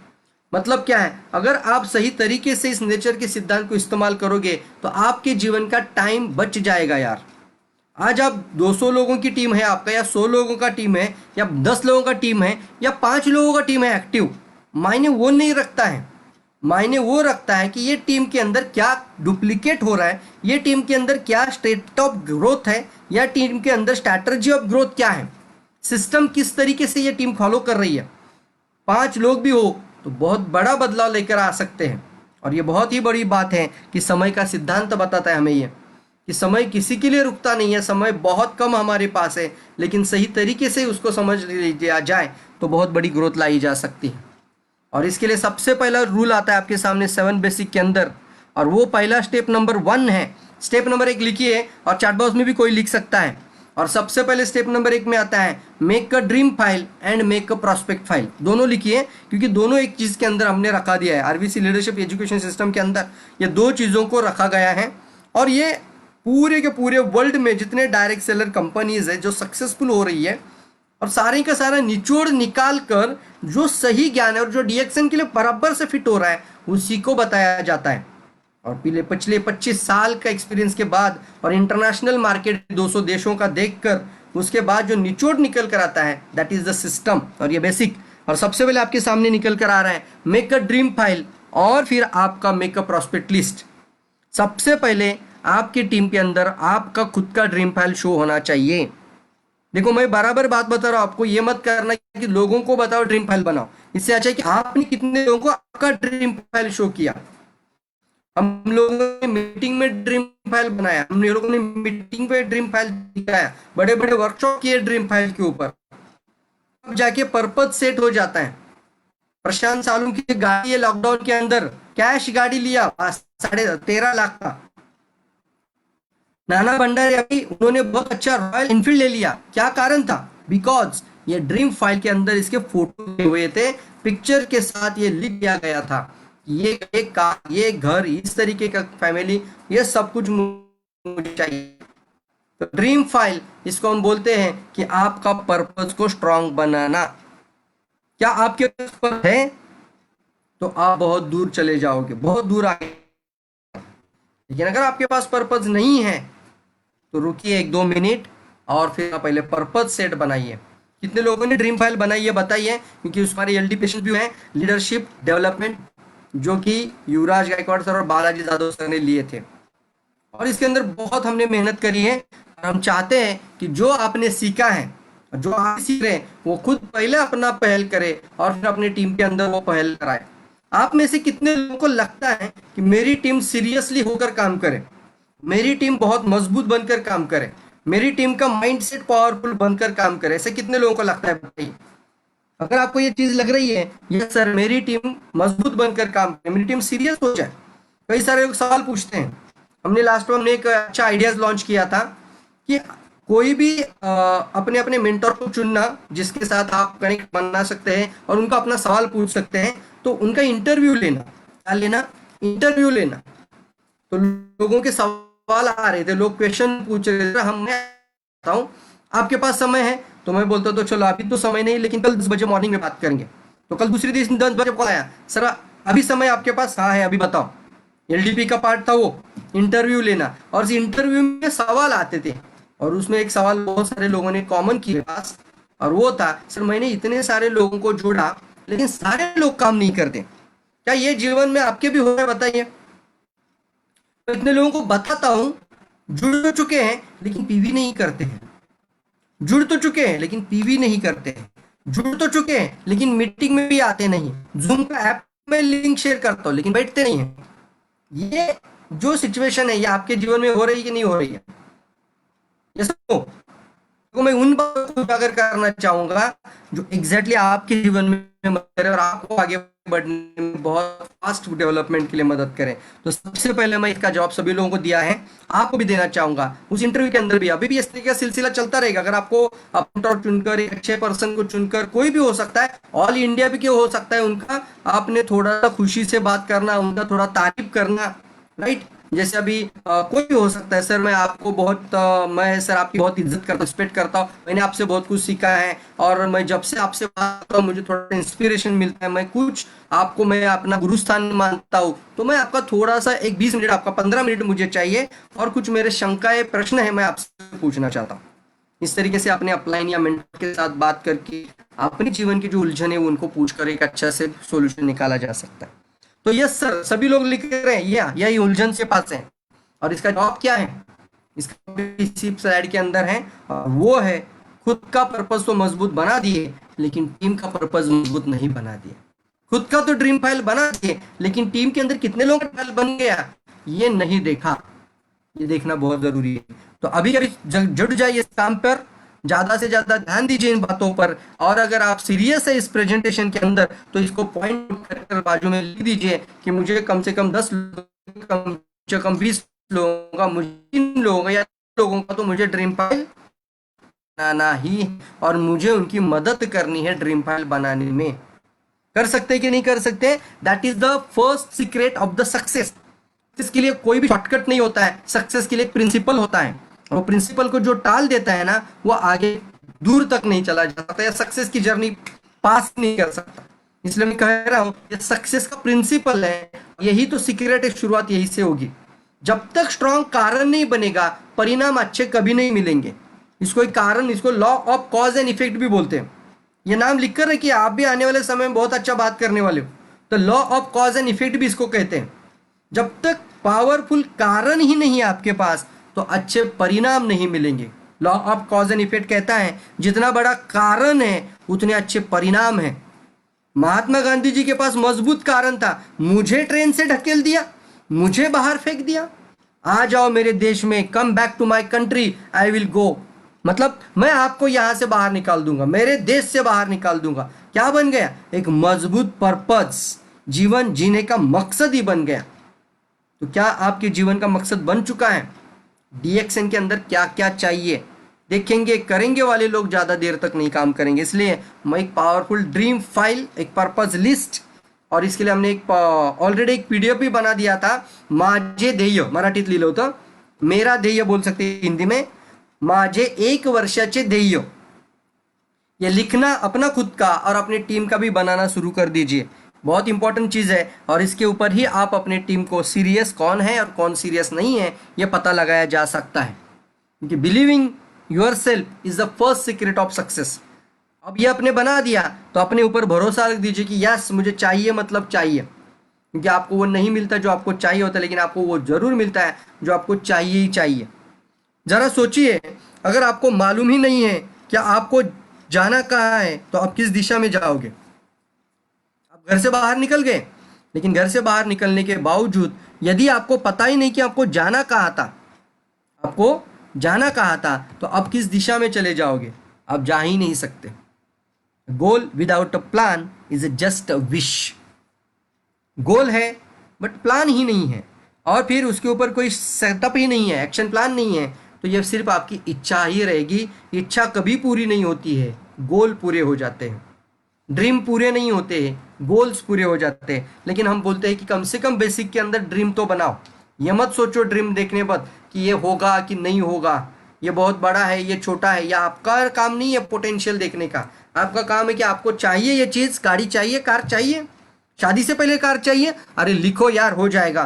मतलब क्या है? अगर आप सही तरीके से इस नेचर के सिद्धांत को इस्तेमाल करोगे तो आपके जीवन का टाइम बच जाएगा यार। आज आप 200 लोगों की टीम है आपका, या 100 लोगों का टीम है, या 10 लोगों का टीम है, या 5 लोगों का टीम है एक्टिव, मायने वो नहीं रखता है। मायने वो रखता है कि ये टीम के अंदर क्या डुप्लीकेट हो रहा है, ये टीम के अंदर क्या स्टेट ऑफ ग्रोथ है, या टीम के अंदर स्ट्रैटेजी ऑफ ग्रोथ क्या है, सिस्टम किस तरीके से ये टीम फॉलो कर रही है। 5 लोग भी हो तो बहुत बड़ा बदलाव लेकर आ सकते हैं। और ये बहुत ही बड़ी बात है कि समय का सिद्धांत बताता है हमें ये, कि समय किसी के लिए रुकता नहीं है। समय बहुत कम हमारे पास है, लेकिन सही तरीके से उसको समझ लिया जाए तो बहुत बड़ी ग्रोथ लाई जा सकती है। और इसके लिए सबसे पहला रूल आता है आपके सामने 7 बेसिक के अंदर, और वो पहला स्टेप नंबर 1 है। स्टेप नंबर 1 लिखिए, और चैट बॉक्स में भी कोई लिख सकता है। और सबसे पहले स्टेप नंबर 1 में आता है make a dream file and make a prospect file. दोनों लिखिए क्योंकि दोनों एक चीज़ के अंदर हमने रखा दिया है। आरवीसी लीडरशिप एजुकेशन सिस्टम के अंदर ये 2 चीज़ों को रखा गया है। और ये पूरे के पूरे वर्ल्ड में जितने डायरेक्ट सेलर कंपनीज है जो सक्सेसफुल हो रही है, और सारे का सारा निचोड़ निकाल कर जो सही ज्ञान है और जो डीएक्शन के लिए बराबर से फिट हो रहा है उसी को बताया जाता है। और पिछले 25 साल का एक्सपीरियंस के बाद और इंटरनेशनल मार्केट 200 देशों का देखकर उसके बाद जो निचोड़ निकल कर आता है दैट इज द सिस्टम। और ये बेसिक और सबसे पहले आपके सामने निकल कर आ रहा है मेक अ ड्रीम फाइल और फिर आपका मेक अ प्रॉस्पेक्ट लिस्ट। सबसे पहले आपकी टीम के अंदर आपका खुद का ड्रीम फाइल शो होना चाहिए। देखो मैं बराबर बात बता रहा हूं आपको, ये मत करना कि लोगों को बताओ ड्रीम फाइल बनाओ। इससे अच्छा है कि आपने कितने लोगों को आपका ड्रीम फाइल शो किया। हम लोगों ने मीटिंग में ड्रीम फाइल बनाया, हम लोगों ने मीटिंग पे ड्रीम फाइल दिखाया, बड़े बड़े वर्कशॉप किए ड्रीम फाइल के ऊपर, अब जाके पर्पज सेट हो जाता है। प्रशांत सालू की गाड़ी है लॉकडाउन के अंदर, कैश गाड़ी लिया 13.5 लाख का। नाना भंडारी अभी उन्होंने बहुत अच्छा रॉयल इनफील्ड ले लिया, क्या कारण था? बिकॉज ये ड्रीम फाइल के अंदर इसके फोटो हुए थे, पिक्चर के साथ ये लिख दिया गया था ये एक कार, ये घर, इस तरीके का फैमिली, ये सब कुछ मुझे चाहिए। तो ड्रीम फाइल इसको हम बोलते हैं कि आपका पर्पस को स्ट्रांग बनाना। क्या आपके पास है तो आप बहुत दूर चले जाओगे, बहुत दूर आगे। लेकिन अगर आपके पास पर्पस नहीं है तो रुकिए 1-2 मिनट और फिर आप पहले पर्पस सेट बनाइए। कितने लोगों ने ड्रीम फाइल बनाई है बताइए, क्योंकि उस हमारे एलडी पेशेंट भी हैं लीडरशिप डेवलपमेंट, जो कि युवराज गायकवाड़ सर और बालाजी जादव सर ने लिए थे। और इसके अंदर बहुत हमने मेहनत करी है और हम चाहते हैं कि जो आपने सीखा है, जो आप सीख रहे हैं, वो खुद पहले अपना पहल करे और फिर अपने टीम के अंदर वो पहल कराए। आप में से कितने लोगों को लगता है कि मेरी टीम सीरियसली होकर काम करे, मेरी टीम बहुत मजबूत बनकर काम करे, मेरी टीम का माइंडसेट पावरफुल बनकर काम करे? ऐसे कितने लोगों को लगता है बताइए। अगर आपको ये चीज लग रही है यस सर मेरी टीम मजबूत बनकर काम करे, मेरी टीम सीरियस हो जाए, कई सारे लोग सवाल पूछते हैं। हमने लास्ट में एक अच्छा आइडियाज लॉन्च किया था कि कोई भी अपने अपने मेंटर को चुनना जिसके साथ आप कनेक्ट बना सकते हैं और उनका अपना सवाल पूछ सकते हैं, तो उनका इंटरव्यू लेना। क्या लेना? इंटरव्यू लेना। तो लोगों के सवाल आ रहे थे, लोग क्वेश्चन पूछ रहे थे, हम मैं बताऊं आपके पास समय है तो मैं बोलता तो चलो अभी तो समय नहीं, लेकिन कल 10 बजे मॉर्निंग में बात करेंगे। तो कल दूसरे दिन 10 बजे कॉल आया, सर अभी समय आपके पास? हाँ है, अभी बताओ। एलडीपी का पार्ट था वो इंटरव्यू लेना, और इस इंटरव्यू में सवाल आते थे और उसमें एक सवाल बहुत सारे लोगों ने कॉमन किए पास, और वो था सर मैंने इतने सारे लोगों को जोड़ा लेकिन सारे लोग काम नहीं करते, क्या ये जीवन में आपके भी हो रहा है बताइए? तो इतने लोगों को बताता हूं जुड़ तो चुके हैं लेकिन पीवी नहीं करते हैं, जुड़ तो चुके हैं लेकिन पीवी नहीं करते हैं, जुड़ तो चुके हैं लेकिन मीटिंग में भी आते नहीं, जूम का ऐप में लिंक शेयर करता हूं लेकिन बैठते नहीं है। ये जो सिचुएशन है ये आपके जीवन में हो रही है कि नहीं हो रही है? ये सब तो मैं उन बातों को उजागर करना चाहूंगा जो एग्जैक्टली आपके जीवन में मदद करें और आपको आगे बढ़ने में बहुत फास्ट डेवलपमेंट के लिए मदद करें। तो सबसे पहले मैं इसका जवाब सभी लोगों को दिया है, आपको भी देना चाहूंगा। उस इंटरव्यू के अंदर भी अभी भी इस तरीके का सिलसिला चलता रहेगा। अगर आपको अपना चुनकर एक अच्छे पर्सन को चुनकर, कोई भी हो सकता है, ऑल इंडिया भी क्यों हो सकता है, उनका आपने थोड़ा सा खुशी से बात करना, उनका थोड़ा तारीफ करना, राइट? जैसे अभी कोई भी हो सकता है, सर मैं आपको बहुत मैं सर आपकी बहुत इज्जत करता हूँ, रिस्पेक्ट करता हूँ, मैंने आपसे बहुत कुछ सीखा है और मैं जब से आपसे बात करता हूँ मुझे थोड़ा इंस्पिरेशन मिलता है, मैं कुछ आपको मैं अपना गुरुस्थान मानता हूँ। तो मैं आपका थोड़ा सा एक 20 मिनट, आपका 15 मिनट मुझे चाहिए और कुछ मेरे शंकाएं प्रश्न है मैं आपसे पूछना चाहता हूँ। इस तरीके से अपने अपलाइन या मेंटर के साथ बात करके अपने जीवन की जो उलझन है उनको पूछकर एक अच्छा से सोल्यूशन निकाला जा सकता है। तो यस सर सभी लोग लिख रहे हैं यही उलझन से पास है, और इसका जवाब क्या है? इसका इसी स्लाइड के अंदर है, और वो है खुद का पर्पस तो मजबूत बना दिए लेकिन टीम का पर्पस मजबूत नहीं बना दिए। खुद का तो ड्रीम फाइल बना दिए लेकिन टीम के अंदर कितने लोगों का फाइल बन गया ये नहीं देखा, ये देखना बहुत जरूरी है। तो अभी अभी जुड़ जाइए इस काम पर, ज्यादा से ज्यादा ध्यान दीजिए इन बातों पर, और अगर आप सीरियस है इस प्रेजेंटेशन के अंदर तो इसको पॉइंट कर बाजू में लिख दीजिए कि मुझे कम से कम 10 कम से कम 20 लोगों का, मुझे 3 लोगों का या लोगों का तो मुझे ड्रीम फाइल बनाना ही, और मुझे उनकी मदद करनी है ड्रीम फाइल बनाने में। कर सकते कि नहीं कर सकते? That is the first secret of the success. इसके लिए कोई भी शॉर्टकट नहीं होता है, सक्सेस के लिए एक प्रिंसिपल होता है, और प्रिंसिपल को जो टाल देता है ना वो आगे दूर तक नहीं चला जा सकता या सक्सेस की जर्नी पास नहीं कर सकता। इसलिए मैं कह रहा हूं ये सक्सेस का प्रिंसिपल है, यही तो सीक्रेट है, शुरुआत यही से होगी। जब तक स्ट्रॉन्ग कारण नहीं बनेगा परिणाम अच्छे कभी नहीं मिलेंगे। इसको एक कारण, इसको law of cause and effect भी बोलते हैं। ये नाम लिख कर रखिए, आप भी आने वाले समय में बहुत अच्छा बात करने वाले हो। तो law of cause and effect भी इसको कहते हैं। जब तक पावरफुल कारण ही नहीं है आपके पास तो अच्छे परिणाम नहीं मिलेंगे। Law of cause and effect कहता है जितना बड़ा कारण है उतने अच्छे परिणाम हैं। महात्मा गांधी जी के पास मजबूत कारण था, मुझे ट्रेन से ढकेल दिया, मुझे बाहर फेंक दिया, आ जाओ मेरे देश में, come back to my country, I will go, मतलब मैं आपको यहां से बाहर निकाल दूंगा, मेरे देश से बाहर निकाल दूंगा। क्या बन गया? एक मजबूत पर्पस, जीवन जीने का मकसद ही बन गया। तो क्या आपके जीवन का मकसद बन चुका है? डीएक्सएन के अंदर क्या क्या चाहिए देखेंगे, करेंगे वाले लोग ज़्यादा देर तक नहीं काम करेंगे। इसलिए मैं एक पावरफुल ड्रीम फाइल, एक पर्पस लिस्ट, और इसके लिए हमने एक ऑलरेडी एक पीडीएफ भी बना दिया था। माझे ध्येय मराठीत लिहिलं होतं, मेरा ध्येय बोल सकते हैं हिंदी में, माझे 1 वर्षाचे ध्येय। ये लिखना अपना खुद का और अपनी टीम का भी बनाना शुरू कर दीजिए, बहुत इंपॉर्टेंट चीज़ है। और इसके ऊपर ही आप अपने टीम को सीरियस कौन है और कौन सीरियस नहीं है ये पता लगाया जा सकता है, क्योंकि believing your self is the first secret of success. अब ये आपने बना दिया तो अपने ऊपर भरोसा रख दीजिए कि यस मुझे चाहिए, मतलब चाहिए, क्योंकि आपको वो नहीं मिलता जो आपको चाहिए होता है, लेकिन आपको वो जरूर मिलता है जो आपको चाहिए ही चाहिए। जरा सोचिए, अगर आपको मालूम ही नहीं है कि आपको जाना कहाँ है तो आप किस दिशा में जाओगे? आप घर से बाहर निकल गए, लेकिन घर से बाहर निकलने के बावजूद यदि आपको पता ही नहीं कि आपको जाना कहाँ था, आपको जाना कहाँ था, तो आप किस दिशा में चले जाओगे? आप जा ही नहीं सकते। Goal without a plan is just a wish. Goal है बट प्लान ही नहीं है, और फिर उसके ऊपर कोई सेटअप ही नहीं है, एक्शन प्लान नहीं है, तो यह सिर्फ आपकी इच्छा ही रहेगी। इच्छा कभी पूरी नहीं होती है, गोल पूरे हो जाते हैं। ड्रीम पूरे नहीं होते हैं, गोल्स पूरे हो जाते हैं। लेकिन हम बोलते हैं कि कम से कम बेसिक के अंदर ड्रीम तो बनाओ। ये मत सोचो ड्रीम देखने बाद कि ये होगा कि नहीं होगा, ये बहुत बड़ा है, ये छोटा है। या आपका काम नहीं है पोटेंशियल देखने का, आपका काम है कि आपको चाहिए ये चीज़, गाड़ी चाहिए, कार चाहिए, शादी से पहले कार चाहिए, अरे लिखो यार, हो जाएगा।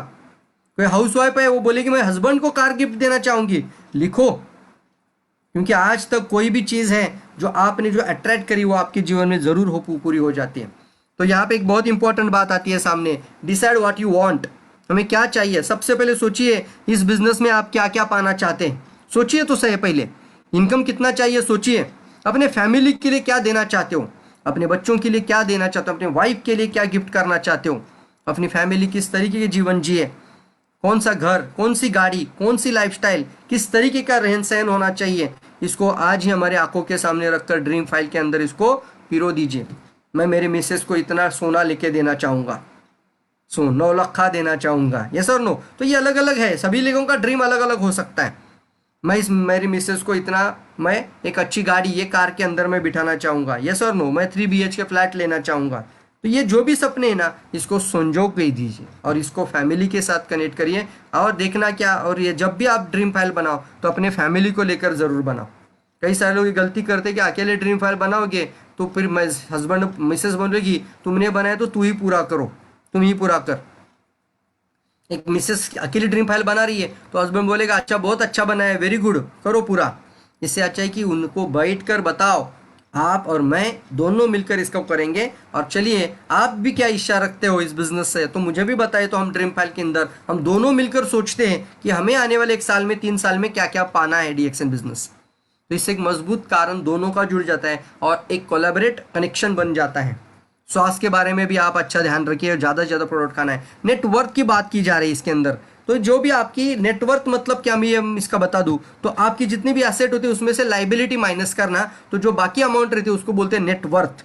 कोई हाउस वाइफ है वो बोलेगी मैं हस्बैंड को कार गिफ्ट देना चाहूंगी, लिखो, क्योंकि आज तक कोई भी चीज़ है जो आपने जो अट्रैक्ट करी वो आपके जीवन में ज़रूर हो पूरी हो जाती है। तो यहाँ पे एक बहुत इंपॉर्टेंट बात आती है सामने, डिसाइड व्हाट यू वांट। हमें क्या चाहिए? सबसे पहले सोचिए इस बिजनेस में आप क्या क्या पाना चाहते हैं, सोचिए तो सही। पहले इनकम कितना चाहिए सोचिए, अपने फैमिली के लिए क्या देना चाहते हो, अपने बच्चों के लिए क्या देना चाहते हो, अपने वाइफ के लिए क्या गिफ्ट करना चाहते हो, अपनी फैमिली किस तरीके के जीवन जिए, कौन सा घर, कौन सी गाड़ी, कौन सी लाइफस्टाइल, किस तरीके का रहन सहन होना चाहिए, इसको आज ही हमारे आंखों के सामने रखकर ड्रीम फाइल के अंदर इसको पिरो दीजिए। मैं मेरे मिसेस को इतना सोना लेके देना चाहूँगा, 9 लाख देना चाहूँगा, यस और नो। तो ये अलग अलग है, सभी लोगों का ड्रीम अलग अलग हो सकता है। मैं मेरी मिसेस को इतना, मैं एक अच्छी गाड़ी, ये कार के अंदर मैं बिठाना चाहूँगा, यस और नो। मैं 3 BHK फ्लैट लेना चाहूँगा। तो ये जो भी सपने हैं ना, इसको संजो के दीजिए और इसको फैमिली के साथ कनेक्ट करिए। और देखना क्या, और ये जब भी आप ड्रीम फाइल बनाओ तो अपने फैमिली को लेकर ज़रूर बनाओ। कई सारे लोग ये गलती करते कि अकेले ड्रीम फाइल बनाओगे तो फिर मैं हस्बैंड मिसेस बोलेगी तुमने बनाया तो तू ही पूरा करो, तुम ही पूरा कर। एक मिसेस अकेली ड्रीम फाइल बना रही है तो हस्बैंड बोलेगा अच्छा, बहुत अच्छा बना है, वेरी गुड, करो पूरा। इससे अच्छा है कि उनको बैठ कर बताओ, आप और मैं दोनों मिलकर इसको करेंगे। और चलिए, आप भी क्या इच्छा रखते हो इस बिजनेस से तो मुझे भी बताइए, तो हम ड्रीम फाइल के अंदर हम दोनों मिलकर सोचते हैं कि हमें आने वाले 1 साल में 3 साल में क्या क्या पाना है डीएक्सएन बिजनेस। तो इससे एक मजबूत कारण दोनों का जुड़ जाता है और एक कोलैबोरेट कनेक्शन बन जाता है। स्वास्थ्य के बारे में भी आप अच्छा ध्यान रखिए और ज़्यादा से ज़्यादा प्रोडक्ट खाना है। नेटवर्थ की बात की जा रही है इसके अंदर, तो जो भी आपकी नेटवर्थ मतलब क्या, मैं इसका बता दूं तो आपकी जितनी भी एसेट होती है उसमें से लाइबिलिटी माइनस करना, तो जो बाकी अमाउंट रहती है उसको बोलते हैं नेटवर्थ।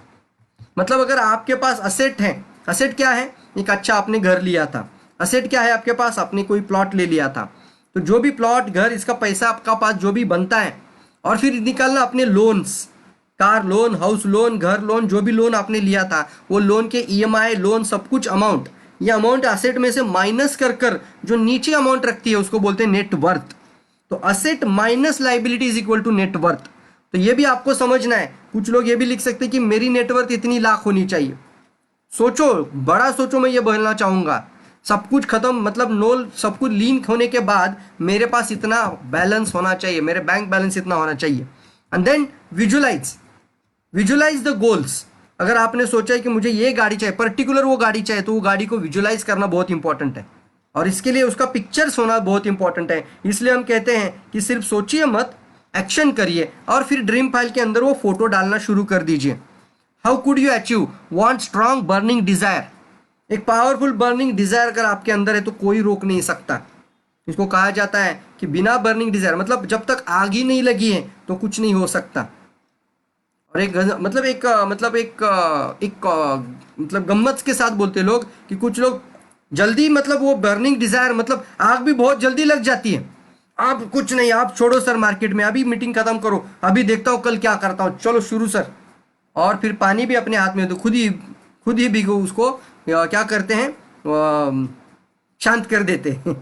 मतलब अगर आपके पास असेट है, असेट क्या है, एक अच्छा आपने घर लिया था, असेट क्या है आपके पास, आपने कोई प्लॉट ले लिया था, तो जो भी प्लॉट, घर, इसका पैसा आपका पास जो भी बनता है, और फिर निकालना अपने loans, car loan, house loan, घर लोन, जो भी लोन आपने लिया था वो लोन के ईएमआई, लोन, सब कुछ अमाउंट, ये अमाउंट असेट में से माइनस कर कर जो नीचे अमाउंट रखती है उसको बोलते हैं नेटवर्थ। तो asset minus liability is equal to net worth. तो ये भी आपको समझना है। कुछ लोग ये भी लिख सकते हैं कि मेरी नेटवर्थ इतनी लाख होनी चाहिए। सोचो, बड़ा सोचो। मैं ये बोलना चाहूंगा, सब कुछ खत्म, मतलब नोल, सब कुछ लीन होने के बाद मेरे पास इतना बैलेंस होना चाहिए, मेरे बैंक बैलेंस इतना होना चाहिए। And then visualise, visualise the goals. अगर आपने सोचा है कि मुझे ये गाड़ी चाहिए, पर्टिकुलर वो गाड़ी चाहिए, तो वो गाड़ी को विजुलाइज करना बहुत इंपॉर्टेंट है, और इसके लिए उसका पिक्चर्स होना बहुत इंपॉर्टेंट है। इसलिए हम कहते हैं कि सिर्फ सोचिए मत, एक्शन करिए, और फिर ड्रीम फाइल के अंदर वो फोटो डालना शुरू कर दीजिए। How could you achieve? Want strong burning desire. एक पावरफुल बर्निंग डिजायर अगर आपके अंदर है तो कोई रोक नहीं सकता। इसको कहा जाता है कि बिना बर्निंग डिजायर, मतलब जब तक आग ही नहीं लगी है तो कुछ नहीं हो सकता। और एक मतलब गम्मत के साथ बोलते हैं लोग कि कुछ लोग जल्दी, मतलब वो बर्निंग डिजायर, मतलब आग भी बहुत जल्दी लग जाती है। आप कुछ नहीं, आप छोड़ो सर मार्केट में, अभी मीटिंग खत्म करो, अभी देखता हूँ कल क्या करता हूँ, चलो शुरू सर। और फिर पानी भी अपने हाथ में, तो खुद ही भिगो उसको, क्या करते हैं, शांत कर देते हैं।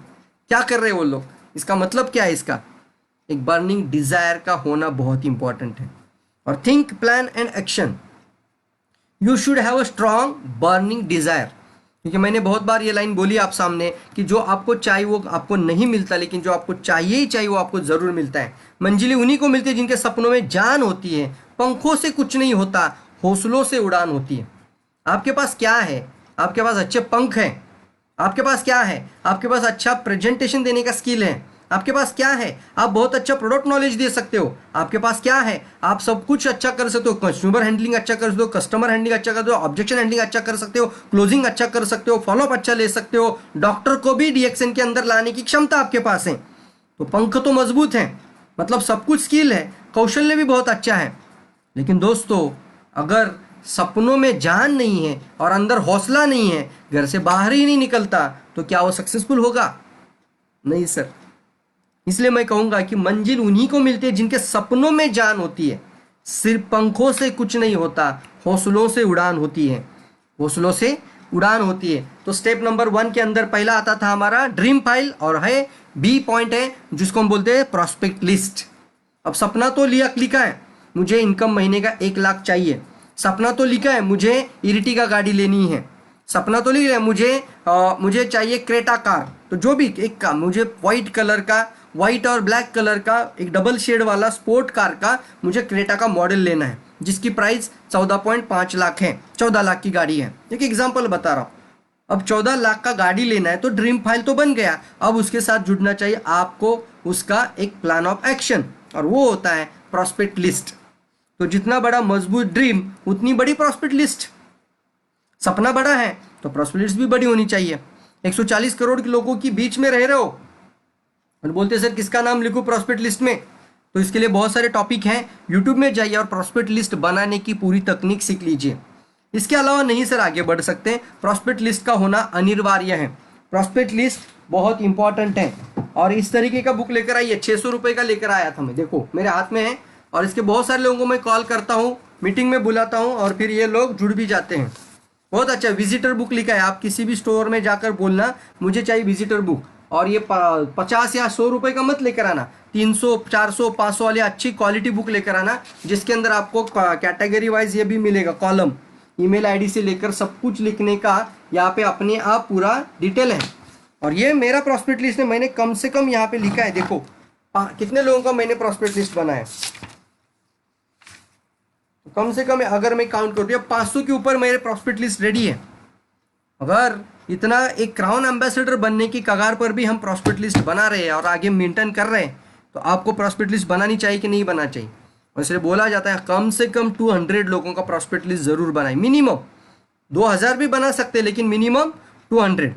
क्या कर रहे हैं वो लोग? इसका मतलब क्या है? इसका एक बर्निंग डिजायर का होना बहुत इंपॉर्टेंट है। और think, plan and action. You should have a strong burning desire. क्योंकि मैंने बहुत बार ये लाइन बोली आप सामने कि जो आपको चाहिए वो आपको नहीं मिलता, लेकिन जो आपको चाहिए ही चाहिए वो आपको जरूर मिलता है। मंजिलें उन्हीं को मिलती है जिनके सपनों में जान होती है। पंखों से कुछ नहीं होता, हौसलों से उड़ान होती है। आपके पास क्या है? आपके पास अच्छे पंख हैं। आपके पास क्या है? आपके पास अच्छा प्रेजेंटेशन देने का स्किल है। आपके पास क्या है? आप बहुत अच्छा प्रोडक्ट नॉलेज दे सकते हो। आपके पास क्या है? आप सब कुछ अच्छा कर सकते हो। कंज्यूमर हैंडलिंग अच्छा कर सकते हो, कस्टमर हैंडलिंग अच्छा कर सकते हो, ऑब्जेक्शन हैंडलिंग अच्छा कर सकते हो, क्लोजिंग अच्छा कर सकते हो, फॉलोअप अच्छा ले सकते हो, डॉक्टर को भी डीएक्शन के अंदर लाने की क्षमता आपके पास है। तो पंख तो मजबूत है, मतलब सब कुछ स्किल है, कौशल्य भी बहुत अच्छा है। लेकिन दोस्तों, अगर सपनों में जान नहीं है और अंदर हौसला नहीं है, घर से बाहर ही नहीं निकलता, तो क्या वो सक्सेसफुल होगा? नहीं सर। इसलिए मैं कहूंगा कि मंजिल उन्हीं को मिलती है जिनके सपनों में जान होती है। सिर्फ पंखों से कुछ नहीं होता, हौसलों से उड़ान होती है। हौसलों से उड़ान होती है। तो स्टेप नंबर 1 के अंदर पहला आता था हमारा ड्रीम फाइल, और है बी पॉइंट है जिसको हम बोलते हैं प्रॉस्पेक्ट लिस्ट। अब सपना तो लिखा है, मुझे इनकम महीने का 1 लाख चाहिए। सपना तो लिखा है, मुझे इरिटिगा गाड़ी लेनी है। सपना तो लिखा है, मुझे चाहिए क्रेटा कार। तो जो भी एक का मुझे व्हाइट और ब्लैक कलर का एक डबल शेड वाला स्पोर्ट कार का मुझे क्रेटा का मॉडल लेना है, जिसकी प्राइस 14.5 लाख है। 14 लाख की गाड़ी है, एक एग्जाम्पल बता रहा हूँ। अब 14 लाख का गाड़ी लेना है तो ड्रीम फाइल तो बन गया। अब उसके साथ जुड़ना चाहिए आपको उसका एक प्लान ऑफ एक्शन, और वो होता है प्रॉस्पेक्ट लिस्ट। तो जितना बड़ा मजबूत ड्रीम उतनी बड़ी प्रॉस्पेक्ट लिस्ट। सपना बड़ा है तो प्रॉस्पेक्ट लिस्ट भी बड़ी होनी चाहिए। 140 करोड़ के लोगों के बीच में रह रहे हो और बोलते सर किसका नाम लिखूं प्रॉस्पेक्ट लिस्ट में? तो इसके लिए बहुत सारे टॉपिक हैं, यूट्यूब में जाइए और प्रॉस्पेक्ट लिस्ट बनाने की पूरी तकनीक सीख लीजिए। इसके अलावा नहीं सर आगे बढ़ सकते, प्रॉस्पेक्ट लिस्ट का होना अनिवार्य है। प्रॉस्पेक्ट लिस्ट बहुत इंपॉर्टेंट है। और इस तरीके का बुक लेकर आइए, 600 रुपये का लेकर आया था मैं, देखो मेरे हाथ में है। और इसके बहुत सारे लोगों को मैं कॉल करता हूँ, मीटिंग में बुलाता हूँ, और फिर ये लोग जुड़ भी जाते हैं। बहुत अच्छा विजिटर बुक लिखा है। आप किसी भी स्टोर में जाकर बोलना मुझे चाहिए विजिटर बुक, और ये 50 या 100 रुपये का मत लेकर आना, 300, 400, 500 वाली अच्छी क्वालिटी बुक लेकर आना, जिसके अंदर आपको कैटेगरी वाइज ये भी मिलेगा, कॉलम, ईमेल आईडी से लेकर सब कुछ लिखने का यहाँ पे अपने आप पूरा डिटेल है। और ये मेरा प्रॉस्पेक्ट लिस्ट है, मैंने कम से कम यहाँ पे लिखा है, देखो कितने लोगों का मैंने प्रॉस्पेक्ट लिस्ट बनाया। तो कम से कम अगर मैं काउंट करूँ 500 के ऊपर मेरे प्रॉस्पेक्ट लिस्ट रेडी है। अगर इतना एक क्राउन एम्बेसडर बनने की कगार पर भी हम प्रॉस्पेक्ट लिस्ट बना रहे हैं और आगे मेंटेन कर रहे हैं, तो आपको प्रॉस्पेक्ट लिस्ट बनानी चाहिए कि नहीं बनाना चाहिए? और इसलिए बोला जाता है कम से कम 200 लोगों का प्रॉस्पेक्ट लिस्ट जरूर बनाए, मिनिमम 2000 भी बना सकते हैं, लेकिन minimum 200।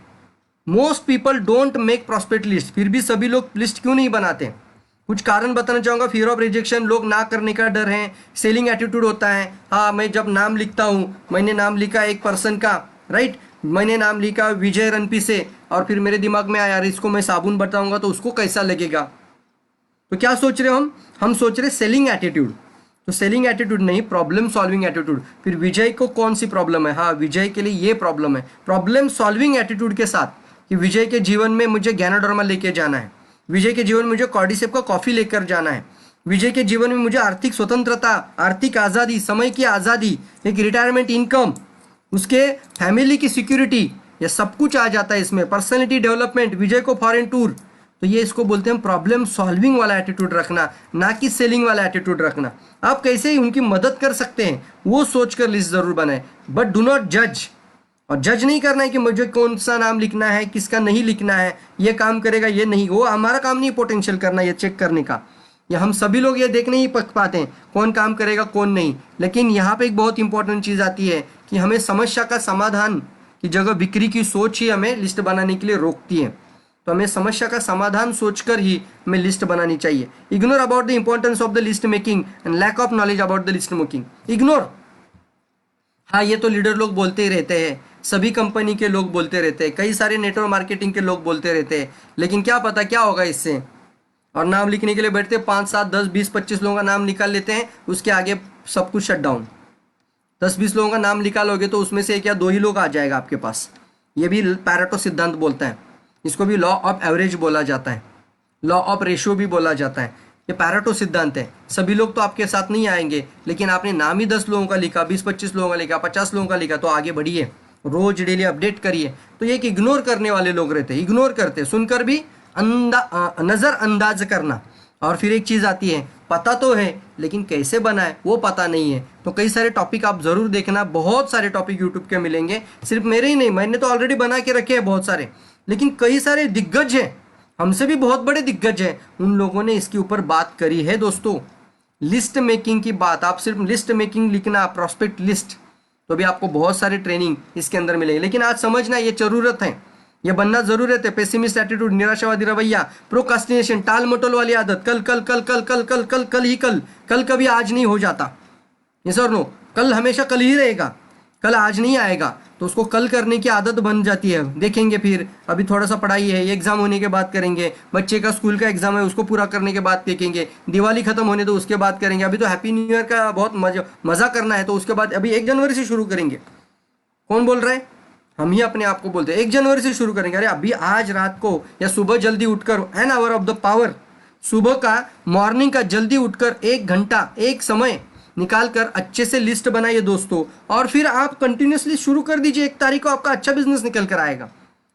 Most people don't make prospect list, फिर भी सभी लोग लिस्ट क्यों नहीं बनाते? कुछ कारण बताना चाहूँगा। फियर ऑफ रिजेक्शन, लोग ना करने का डर है। सेलिंग एटीट्यूड होता है, हाँ मैं जब नाम लिखता हूँ, मैंने नाम लिखा एक पर्सन का, राइट, मैंने नाम लिखा विजय रनपी से, और फिर मेरे दिमाग में आया यार इसको मैं साबुन बताऊंगा तो उसको कैसा लगेगा। तो क्या सोच रहे हो हम सोच रहे सेलिंग एटीट्यूड। तो सेलिंग एटीट्यूड नहीं, प्रॉब्लम सॉल्विंग एटीट्यूड। फिर विजय को कौन सी प्रॉब्लम है? हाँ विजय के लिए ये प्रॉब्लम है, प्रॉब्लम सॉल्विंग एटीट्यूड के साथ, कि विजय के जीवन में मुझे ज्ञानोडर्मा लेके जाना है, विजय के जीवन में मुझे कॉर्डिसेप का कॉफी लेकर जाना है, विजय के जीवन में मुझे आर्थिक स्वतंत्रता, आर्थिक आज़ादी, समय की आज़ादी, एक रिटायरमेंट इनकम, उसके फैमिली की सिक्योरिटी, ये सब कुछ आ जाता है इसमें। पर्सनैलिटी डेवलपमेंट, विजय को फॉरेन टूर। तो ये इसको बोलते हैं प्रॉब्लम सॉल्विंग वाला एटीट्यूड रखना, ना कि सेलिंग वाला एटीट्यूड रखना। आप कैसे ही उनकी मदद कर सकते हैं वो सोचकर लिस्ट जरूर बनाए, बट डू नॉट जज। और जज नहीं करना है कि मुझे कौन सा नाम लिखना है, किसका नहीं लिखना है, ये काम करेगा ये नहीं, वो हमारा काम नहीं पोटेंशियल करना, ये चेक करने का। या हम सभी लोग ये देख नहीं पाते हैं कौन काम करेगा कौन नहीं। लेकिन यहाँ पे एक बहुत इंपॉर्टेंट चीज़ आती है कि हमें समस्या का समाधान की जगह बिक्री की सोच ही हमें लिस्ट बनाने के लिए रोकती है। तो हमें समस्या का समाधान सोचकर ही हमें लिस्ट बनानी चाहिए। Ignore about the importance of the list making and lack of knowledge about the list making. Ignore, हाँ ये तो लीडर लोग बोलते ही रहते हैं, सभी कंपनी के लोग बोलते रहते हैं, कई सारे नेटवर्क मार्केटिंग के लोग बोलते रहते हैं, लेकिन क्या पता क्या होगा इससे। और नाम लिखने के लिए बैठते 5, 7, 10, 20, 25 लोगों का नाम निकाल लेते हैं, उसके आगे सब कुछ शट डाउन। 10-20 लोगों का नाम निकालोगे तो उसमें से 1 या 2 ही लोग आ जाएगा आपके पास। ये भी पैरेटो सिद्धांत बोलता है, इसको भी लॉ ऑफ एवरेज बोला जाता है, लॉ ऑफ रेशियो भी बोला जाता है। ये पैरेटो सिद्धांत है। सभी लोग तो आपके साथ नहीं आएंगे, लेकिन आपने नाम ही 10 लोगों का लिखा, 20-25 लोगों का लिखा, 50 लोगों का लिखा, तो आगे बढ़िए, रोज डेली अपडेट करिए। तो ये एक इग्नोर करने वाले लोग रहते हैं, इग्नोर करते, सुनकर भी नज़रअंदाज करना। और फिर एक चीज़ आती है, पता तो है लेकिन कैसे बनाए वो पता नहीं है। तो कई सारे टॉपिक आप ज़रूर देखना, बहुत सारे टॉपिक यूट्यूब के मिलेंगे, सिर्फ मेरे ही नहीं, मैंने तो ऑलरेडी बना के रखे हैं बहुत सारे, लेकिन कई सारे दिग्गज हैं, हमसे भी बहुत बड़े दिग्गज हैं, उन लोगों ने इसके ऊपर बात करी है दोस्तों। लिस्ट मेकिंग की बात, आप सिर्फ लिस्ट मेकिंग लिखना, प्रॉस्पेक्ट लिस्ट, तो भी आपको बहुत सारे ट्रेनिंग इसके अंदर मिलेंगे। लेकिन आज समझना ये जरूरत है, ये बनना जरूरत है। पेसिमिस्ट एटीट्यूड, निराशावादी रवैया, प्रोकास्टिनेशन, टाल मटोल वाली आदत, कल कल कल कल कल कल कल कल ही कल, कल कभी आज नहीं हो जाता। ये सर नो, कल हमेशा कल ही रहेगा, कल आज नहीं आएगा, तो उसको कल करने की आदत बन जाती है। देखेंगे फिर अभी थोड़ा सा पढ़ाई है, एग्जाम होने के बाद करेंगे, बच्चे का स्कूल का एग्जाम है उसको पूरा करने के बाद देखेंगे, दिवाली खत्म होने तो उसके बाद करेंगे, अभी तो हैप्पी न्यू ईयर का बहुत मजा करना है तो उसके बाद अभी 1 जनवरी से शुरू करेंगे। कौन बोल रहा है? हम ही अपने आप को बोलते हैं 1 जनवरी से शुरू करेंगे। अरे अभी आज रात को या सुबह जल्दी उठकर, an hour of the power, सुबह का मॉर्निंग का जल्दी उठकर 1 घंटा, एक समय निकाल कर अच्छे से लिस्ट बनाइए दोस्तों, और फिर आप कंटिन्यूसली शुरू कर दीजिए। 1 तारीख को आपका अच्छा बिजनेस निकल कर आएगा।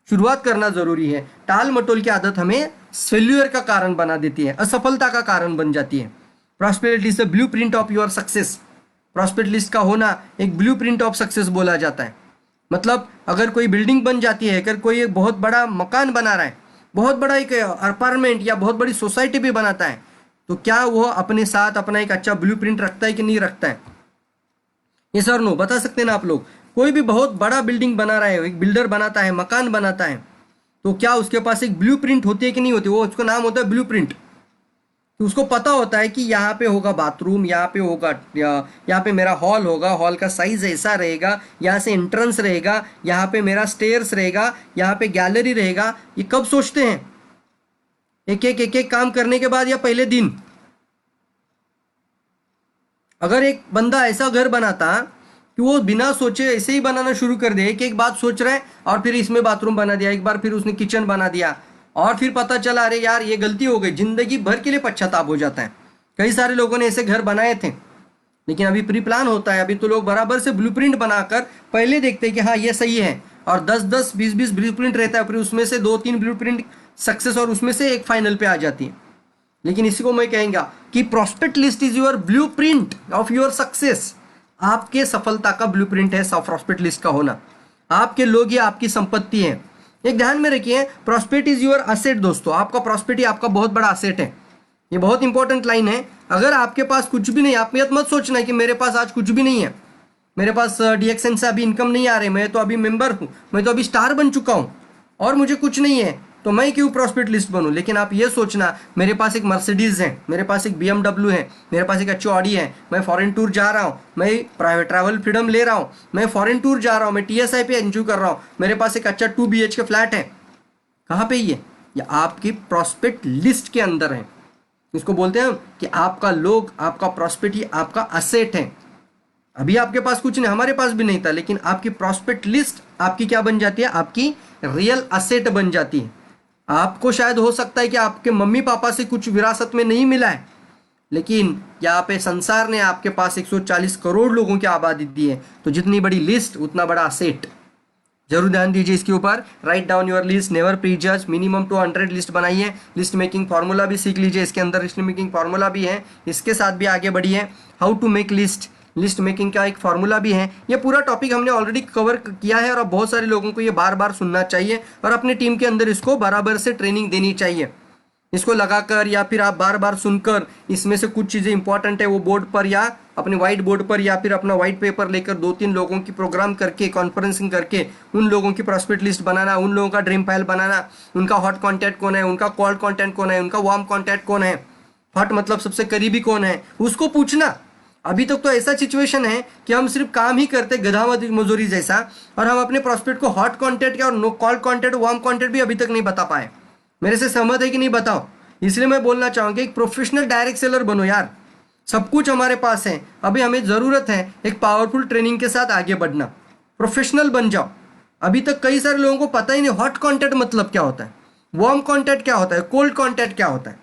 शुरुआत करना जरूरी है। टाल मटोल की आदत हमें फेल्यूर का कारण बना देती है, असफलता का कारण बन जाती है। Prosperity is the blueprint of your success. Prospect list का होना एक ब्लूप्रिंट ऑफ सक्सेस बोला जाता है। मतलब अगर कोई बिल्डिंग बन जाती है, अगर कोई एक बहुत बड़ा मकान बना रहा है, बहुत बड़ा एक अपार्टमेंट या बहुत बड़ी सोसाइटी भी बनाता है, तो क्या वो अपने साथ अपना एक अच्छा ब्लूप्रिंट रखता है कि नहीं रखता है? ये सर नो बता सकते हैं ना आप लोग? कोई भी बहुत बड़ा बिल्डिंग बना रहा है, एक बिल्डर बनाता है, मकान बनाता है, तो क्या उसके पास एक ब्लूप्रिंट होती है कि नहीं होती? वो उसका नाम होता है ब्लूप्रिंट। तो उसको पता होता है कि यहाँ पे होगा बाथरूम, यहाँ पे होगा, यहाँ पे मेरा हॉल होगा, हॉल का साइज ऐसा रहेगा, यहाँ से एंट्रेंस रहेगा, यहाँ पे मेरा स्टेयर्स रहेगा, यहाँ पे गैलरी रहेगा। ये कब सोचते हैं? एक एक काम करने के बाद या पहले दिन? अगर एक बंदा ऐसा घर बनाता कि वो बिना सोचे ऐसे ही बनाना शुरू कर दे, एक एक बात सोच रहा है और फिर इसमें बाथरूम बना दिया, एक बार फिर उसने किचन बना दिया, और फिर पता चला अरे यार ये गलती हो गई, जिंदगी भर के लिए पश्चाताप हो जाता है। कई सारे लोगों ने ऐसे घर बनाए थे, लेकिन अभी प्री प्लान होता है, अभी तो लोग बराबर से ब्लूप्रिंट बनाकर पहले देखते हैं कि हाँ ये सही है, और 10-10, 20-20 ब्लूप्रिंट रहता है, फिर उसमें से 2-3 ब्लूप्रिंट सक्सेस और उसमें से एक फाइनल पे आ जाती है। लेकिन इसी को मैं कहेंगे कि prospect list is your blueprint of your success. आपके सफलता का ब्लूप्रिंट है प्रॉस्पेक्ट लिस्ट का होना। आपके लोग ये आपकी संपत्ति है। एक ध्यान में रखिए, प्रॉस्पेक्ट इज योर असेट दोस्तों। आपका प्रॉस्पेक्ट आपका बहुत बड़ा असेट है। ये बहुत इंपॉर्टेंट लाइन है। अगर आपके पास कुछ भी नहीं, आप ये मत सोचना कि मेरे पास आज कुछ भी नहीं है, मेरे पास डीएक्सएन से अभी इनकम नहीं आ रही, मैं तो अभी मेंबर हूँ, मैं तो अभी स्टार बन चुका हूँ और मुझे कुछ नहीं है, तो मैं क्यों प्रॉस्पेक्ट लिस्ट बनूं? लेकिन आप ये सोचना, मेरे पास एक मर्सिडीज है, मेरे पास एक BMW है, मेरे पास एक अच्छी ऑडी है, मैं फॉरेन टूर जा रहा हूँ, मैं प्राइवेट ट्रैवल फ्रीडम ले रहा हूँ, मैं फॉरेन टूर जा रहा हूँ, मैं TSI पे एंजॉय कर रहा हूँ, मेरे पास एक अच्छा 2 BHK फ्लैट है। कहाँ पे ये आपकी प्रॉस्पेक्ट लिस्ट के अंदर है। इसको बोलते हैं कि आपका लोग, आपका प्रॉस्पेक्ट ही आपका असेट है। अभी आपके पास कुछ नहीं, हमारे पास भी नहीं था, लेकिन आपकी प्रॉस्पेक्ट लिस्ट आपकी क्या बन जाती है? आपकी रियल असेट बन जाती है। आपको शायद हो सकता है कि आपके मम्मी पापा से कुछ विरासत में नहीं मिला है, लेकिन यहाँ पे संसार ने आपके पास 140 करोड़ लोगों की आबादी दी है, तो जितनी बड़ी लिस्ट उतना बड़ा असेट। जरूर ध्यान दीजिए इसके ऊपर। Write down your list, never prejudge, minimum 200 list बनाइए। लिस्ट मेकिंग फार्मूला भी सीख लीजिए, इसके अंदर लिस्ट मेकिंग फार्मूला भी है, इसके साथ भी आगे बढ़िए। How to make list, list making का एक फार्मूला भी है। ये पूरा टॉपिक हमने ऑलरेडी कवर किया है और अब बहुत सारे लोगों को ये बार बार सुनना चाहिए और अपने टीम के अंदर इसको बराबर से ट्रेनिंग देनी चाहिए। इसको लगाकर या फिर आप बार बार सुनकर इसमें से कुछ चीज़ें इंपॉर्टेंट है वो बोर्ड पर या अपने वाइट बोर्ड पर या फिर अपना वाइट पेपर लेकर 2-3 लोगों की प्रोग्राम करके कॉन्फ्रेंसिंग करके उन लोगों की प्रॉस्पेक्ट लिस्ट बनाना, उन लोगों का ड्रीम फाइल बनाना, उनका हॉट कॉन्टैक्ट कौन है, उनका कॉल्ड कॉन्टैक्ट कौन है, उनका वार्म कॉन्टैक्ट कौन है, हॉट मतलब सबसे करीबी कौन है, उसको पूछना। अभी तक तो ऐसा सिचुएशन है कि हम सिर्फ काम ही करते गधा मजदूरी जैसा और हम अपने प्रॉस्पेक्ट को हॉट कॉन्टैक्ट और no called contact, warm contact भी अभी तक नहीं बता पाए। मेरे से सहमत है कि नहीं बताओ? इसलिए मैं बोलना चाहूँगा एक प्रोफेशनल डायरेक्ट सेलर बनो यार। सब कुछ हमारे पास है, अभी हमें ज़रूरत है एक पावरफुल ट्रेनिंग के साथ आगे बढ़ना। प्रोफेशनल बन जाओ। अभी तक कई सारे लोगों को पता ही नहीं हॉट कॉन्टैक्ट मतलब क्या होता है, वार्म कॉन्टैक्ट क्या होता है, कोल्ड कॉन्टैक्ट क्या होता है।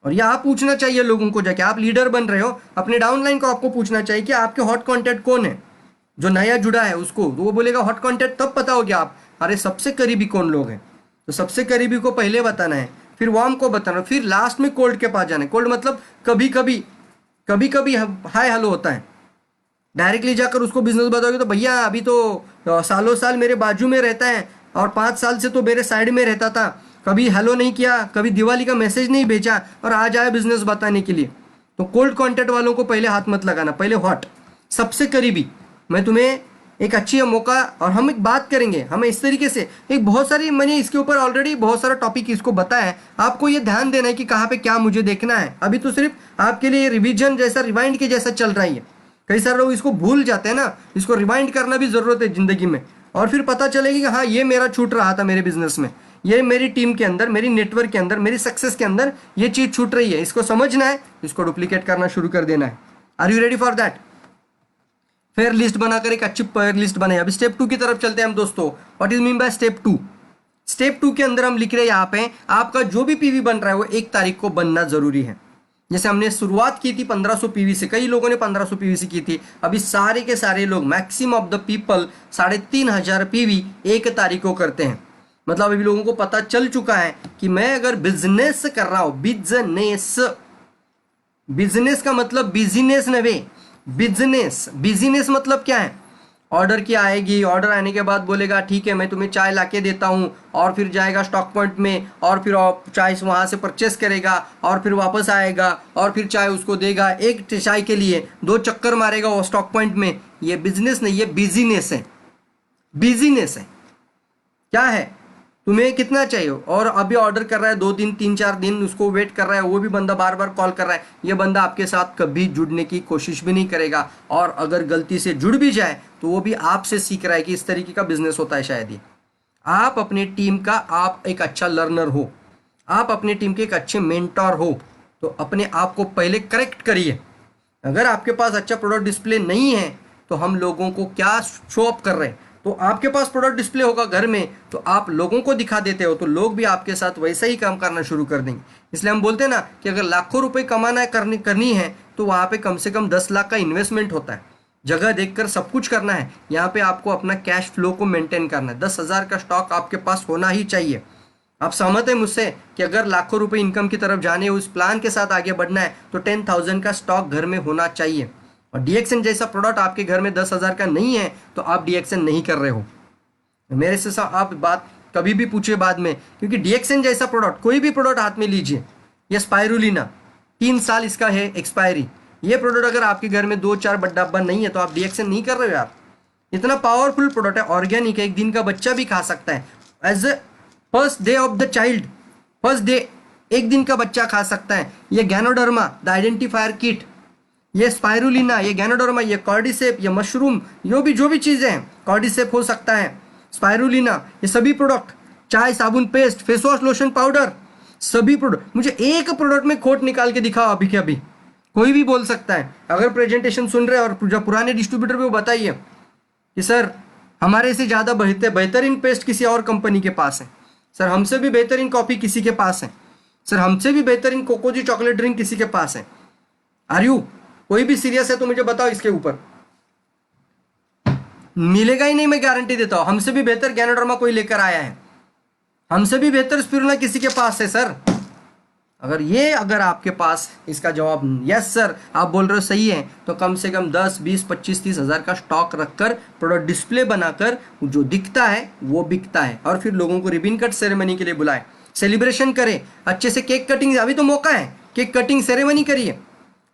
और यह आप पूछना चाहिए लोगों को जाके, आप लीडर बन रहे हो अपने डाउनलाइन को, आपको पूछना चाहिए कि आपके हॉट कॉन्टैक्ट कौन है। जो नया जुड़ा है उसको तो वो बोलेगा हॉट कॉन्टैक्ट, तब पता हो गया आप अरे सबसे करीबी कौन लोग हैं। तो सबसे करीबी को पहले बताना है, फिर वार्म को बताना, फिर लास्ट में कोल्ड के पास जाना है। कोल्ड मतलब कभी कभी हाय हेलो होता है। डायरेक्टली जाकर उसको बिजनेस बताओगे तो भैया अभी तो सालों साल मेरे बाजू में रहता है और 5 साल से तो मेरे साइड में रहता था, कभी हेलो नहीं किया, कभी दिवाली का मैसेज नहीं भेजा और आज आया बिजनेस बताने के लिए। तो कोल्ड कॉन्टैक्ट वालों को पहले हाथ मत लगाना, पहले हॉट, सबसे करीबी। मैं तुम्हें एक अच्छी मौका, और हम एक बात करेंगे, हमें इस तरीके से एक बहुत सारी, मैंने इसके ऊपर ऑलरेडी बहुत सारा टॉपिक इसको बताया है। आपको ये ध्यान देना है कि कहाँ पे क्या मुझे देखना है। अभी तो सिर्फ आपके लिए रिवीजन जैसा, रिवाइंड के जैसा चल रहा है। कई सारे लोग इसको भूल जाते हैं ना, इसको रिवाइंड करना भी ज़रूरत है ज़िंदगी में, और फिर पता चलेगी कि हाँ ये मेरा छूट रहा था मेरे बिजनेस में, ये मेरी टीम के अंदर, मेरी नेटवर्क के अंदर, मेरी सक्सेस के अंदर ये चीज़ छूट रही है। इसको समझना है, इसको डुप्लीकेट करना शुरू कर देना है। Are you ready for that? फिर लिस्ट बनाकर एक अच्छी लिस्ट बनाए। अभी स्टेप 2 की तरफ चलते हैं हम दोस्तों। What is mean by step 2? Step 2 के अंदर हम लिख रहे हैं यहाँ पे आपका जो भी पीवी बन रहा है वो 1 तारीख को बनना जरूरी है। जैसे हमने शुरुआत की थी 1500 पीवी से, कई लोगों ने 1500 पीवी से की थी। अभी सारे के सारे लोग, maximum of the people 3500 PV 1 तारीख को करते हैं। मतलब अभी लोगों को पता चल चुका है कि मैं अगर बिजनेस कर रहा हूं, बिजनेस का मतलब बिजनेस नवे, बिजनेस मतलब क्या है? ऑर्डर की आएगी, ऑर्डर आने के बाद बोलेगा ठीक है मैं तुम्हें चाय लाके देता हूँ, और फिर जाएगा स्टॉक पॉइंट में और फिर चाय वहाँ से परचेस करेगा और फिर वापस आएगा और फिर चाय उसको देगा। एक चाय के लिए 2 चक्कर मारेगा वो स्टॉक पॉइंट में। ये बिजनेस नहीं, ये बिजनेस है। बिजनेस है क्या है? तुम्हें कितना चाहिए और अभी ऑर्डर कर रहा है 2 दिन 3-4 दिन उसको वेट कर रहा है, वो भी बंदा बार बार कॉल कर रहा है। ये बंदा आपके साथ कभी जुड़ने की कोशिश भी नहीं करेगा, और अगर गलती से जुड़ भी जाए तो वो भी आपसे सीख रहा है कि इस तरीके का बिजनेस होता है शायद ये। आप अपने टीम का, आप एक अच्छा लर्नर हो, आप अपने टीम के एक अच्छे मेंटोर हो, तो अपने आप को पहले करेक्ट करिए। अगर आपके पास अच्छा प्रोडक्ट डिस्प्ले नहीं है तो हम लोगों को क्या शो अप कर रहे हैं? तो आपके पास प्रोडक्ट डिस्प्ले होगा घर में तो आप लोगों को दिखा देते हो, तो लोग भी आपके साथ वैसा ही काम करना शुरू कर देंगे। इसलिए हम बोलते हैं ना कि अगर लाखों रुपए कमाना है, करनी है, तो वहाँ पे कम से कम 10 लाख का इन्वेस्टमेंट होता है। जगह देखकर सब कुछ करना है। यहाँ पे आपको अपना कैश फ्लो को मेंटेन करना है। 10,000 का स्टॉक आपके पास होना ही चाहिए। आप सहमत हैं मुझसे कि अगर लाखों रुपए इनकम की तरफ जाने, उस प्लान के साथ आगे बढ़ना है, तो 10,000 का स्टॉक घर में होना चाहिए। और डीएक्सएन जैसा प्रोडक्ट आपके घर में 10,000 का नहीं है तो आप डीएक्सएन नहीं कर रहे हो। मेरे से आप बात कभी भी पूछिए बाद में, क्योंकि डीएक्सएन जैसा प्रोडक्ट, कोई भी प्रोडक्ट हाथ में लीजिए, ये स्पाइरुलिना 3 साल इसका है एक्सपायरी। ये प्रोडक्ट अगर आपके घर में 2-4 डब्बा नहीं है तो आप डीएक्सएन नहीं कर रहे हो यार। इतना पावरफुल प्रोडक्ट है, ऑर्गेनिक है, एक दिन का बच्चा भी खा सकता है। As a first day of the child, first day एक दिन का बच्चा खा सकता है। ये गैनोडर्मा द आइडेंटिफायर किट, ये स्पाइरुलिना, ये गैनोडर्मा, ये कॉर्डिसेप, ये मशरूम, जो भी चीज़ें हैं, कॉर्डिसेप हो सकता है, स्पाइरुलिना, ये सभी प्रोडक्ट, चाय, साबुन, paste, face wash, lotion, powder, सभी प्रोडक्ट। मुझे एक प्रोडक्ट में खोट निकाल के दिखाओ अभी के अभी, कोई भी बोल सकता है। अगर प्रेजेंटेशन सुन रहे हैं और जो पुराने डिस्ट्रीब्यूटर भी, वो बताइए कि सर हमारे से ज़्यादा बेहतरीन पेस्ट किसी और कंपनी के पास है, सर हमसे भी बेहतरीन कॉफ़ी किसी के पास है, सर हमसे भी बेहतरीन कोकोजी चॉकलेट ड्रिंक किसी के पास है। Are you? कोई भी सीरियस है तो मुझे बताओ इसके ऊपर। मिलेगा ही नहीं, मैं गारंटी देता हूँ। हमसे भी बेहतर गैनोडर्मा कोई लेकर आया है, हमसे भी बेहतर स्पिरुलिना किसी के पास है सर। अगर आपके पास इसका जवाब यस सर आप बोल रहे हो सही है, तो कम से कम 10 20 25 30 हज़ार का स्टॉक रखकर प्रोडक्ट डिस्प्ले बनाकर जो दिखता है वो बिकता है, और फिर लोगों को रिबिन कट सेरेमनी के लिए बुलाए, सेलिब्रेशन करें अच्छे से, केक कटिंग, अभी तो मौका है, केक कटिंग सेरेमनी करिए,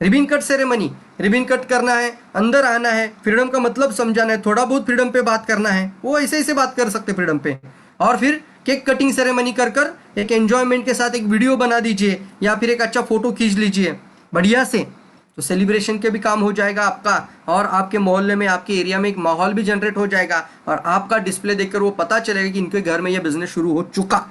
ribbon cut ceremony, ribbon cut करना है, अंदर आना है, फ्रीडम का मतलब समझाना है, थोड़ा बहुत फ्रीडम पे बात करना है, वो ऐसे ऐसे बात कर सकते फ्रीडम पे, और फिर केक कटिंग सेरेमनी कर कर एक एंजॉयमेंट के साथ एक वीडियो बना दीजिए या फिर एक अच्छा फोटो खींच लीजिए बढ़िया से, तो सेलिब्रेशन के भी काम हो जाएगा आपका, और आपके मोहल्ले में आपके एरिया में एक माहौल भी जनरेट हो जाएगा, और आपका डिस्प्ले देखकर वो पता चलेगा कि इनके घर में यह बिजनेस शुरू हो चुका,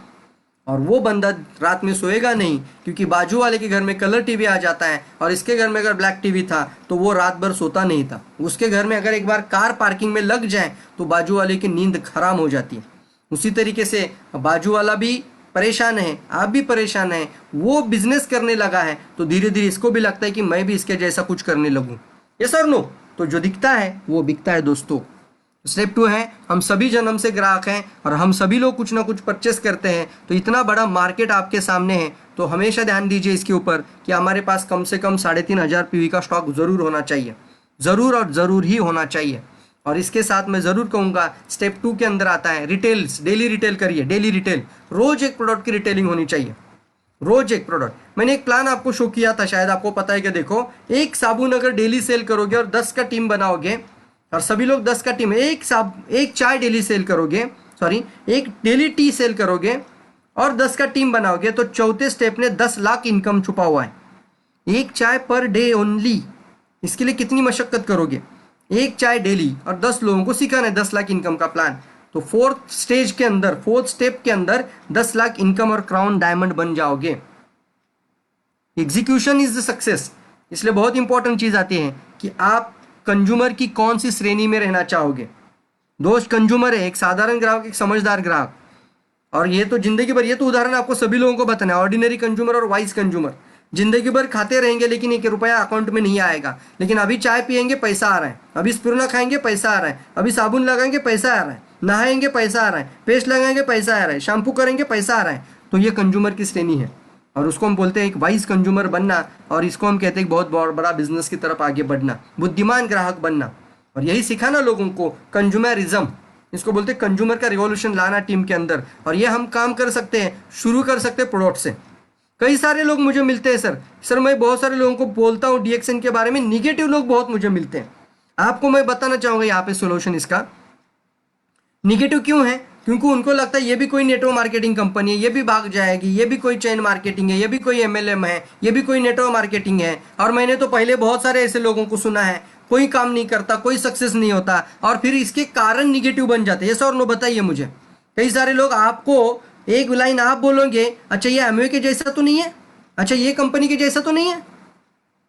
और वो बंदा रात में सोएगा नहीं, क्योंकि बाजू वाले के घर में कलर टीवी आ जाता है और इसके घर में अगर ब्लैक टीवी था तो वो रात भर सोता नहीं था। उसके घर में अगर एक बार कार पार्किंग में लग जाए तो बाजू वाले की नींद खराब हो जाती है। उसी तरीके से बाजू वाला भी परेशान है, आप भी परेशान हैं, वो बिजनेस करने लगा है तो धीरे धीरे इसको भी लगता है कि मैं भी इसके जैसा कुछ करने लगूं, यस और नो। तो जो दिखता है वो बिकता है दोस्तों। स्टेप 2 है, हम सभी जन्म से ग्राहक हैं और हम सभी लोग कुछ ना कुछ परचेस करते हैं, तो इतना बड़ा मार्केट आपके सामने है, तो हमेशा ध्यान दीजिए इसके ऊपर कि हमारे पास कम से कम 3,500 पीवी का स्टॉक ज़रूर होना चाहिए, ज़रूर और ज़रूर ही होना चाहिए। और इसके साथ मैं ज़रूर कहूँगा स्टेप 2 के अंदर आता है रिटेल्स, डेली रिटेल करिए, डेली रिटेल, रोज़ एक प्रोडक्ट की रिटेलिंग होनी चाहिए, रोज एक प्रोडक्ट। मैंने एक प्लान आपको शो किया था, शायद आपको पता है कि देखो, एक साबुन अगर डेली सेल करोगे और 10 का टीम बनाओगे और सभी लोग 10 का टीम, एक चाय डेली सेल करोगे, सॉरी एक डेली टी सेल करोगे और 10 का टीम बनाओगे, तो चौथे स्टेप ने 10 लाख इनकम छुपा हुआ है। एक चाय पर डे ओनली, इसके लिए कितनी मशक्कत करोगे? एक चाय डेली और 10 लोगों को सिखाना है, 10 लाख इनकम का प्लान। तो फोर्थ स्टेप के अंदर 10 लाख इनकम और क्राउन डायमंड बन जाओगे। Execution is the success. इसलिए बहुत इंपॉर्टेंट चीज आती है कि आप कंज्यूमर की कौन सी श्रेणी में रहना चाहोगे। दोस्त कंज्यूमर है, एक साधारण ग्राहक, एक समझदार ग्राहक, और ये तो जिंदगी भर, ये तो उदाहरण आपको सभी लोगों को बताना है, ऑर्डिनरी कंज्यूमर और वाइज कंज्यूमर। जिंदगी भर खाते रहेंगे लेकिन 1 रुपया अकाउंट में नहीं आएगा, लेकिन अभी चाय पियेंगे पैसा आ रहा है, अभी स्पिरुलिना खाएंगे पैसा आ रहा है, अभी साबुन लगाएंगे पैसा आ रहा है, नहाएंगे पैसा आ रहा है, पेस्ट लगाएंगे पैसा आ रहा है, शैम्पू करेंगे पैसा आ रहा है। तो ये कंज्यूमर की श्रेणी है, और उसको हम बोलते हैं एक वाइज कंज्यूमर बनना, और इसको हम कहते हैं बहुत बड़ा बिजनेस की तरफ आगे बढ़ना, बुद्धिमान ग्राहक बनना। और यही सिखाना लोगों को, कंज्यूमरिज्म, इसको बोलते हैं कंज्यूमर का रिवॉल्यूशन लाना टीम के अंदर। और ये हम काम कर सकते हैं, शुरू कर सकते हैं प्रोडक्ट से। कई सारे लोग मुझे मिलते हैं, सर मैं बहुत सारे लोगों को बोलता हूँ डीएक्सएन के बारे में, निगेटिव लोग बहुत मुझे मिलते हैं। आपको मैं बताना चाहूँगा यहाँ पे सोल्यूशन इसका। निगेटिव क्यों है? क्योंकि उनको लगता है ये भी कोई नेटवर्क मार्केटिंग कंपनी है, ये भी भाग जाएगी, ये भी कोई चेन मार्केटिंग है, ये भी कोई एमएलएम है, ये भी कोई नेटवर्क मार्केटिंग है। और मैंने तो पहले बहुत सारे ऐसे लोगों को सुना है, कोई काम नहीं करता, कोई सक्सेस नहीं होता, और फिर इसके कारण निगेटिव बन जाते हैं। ये और नो बताइए मुझे। कई सारे लोग, आपको एक लाइन आप बोलोगे, अच्छा ये एमवे के जैसा तो नहीं है, अच्छा ये कंपनी के जैसा तो नहीं है,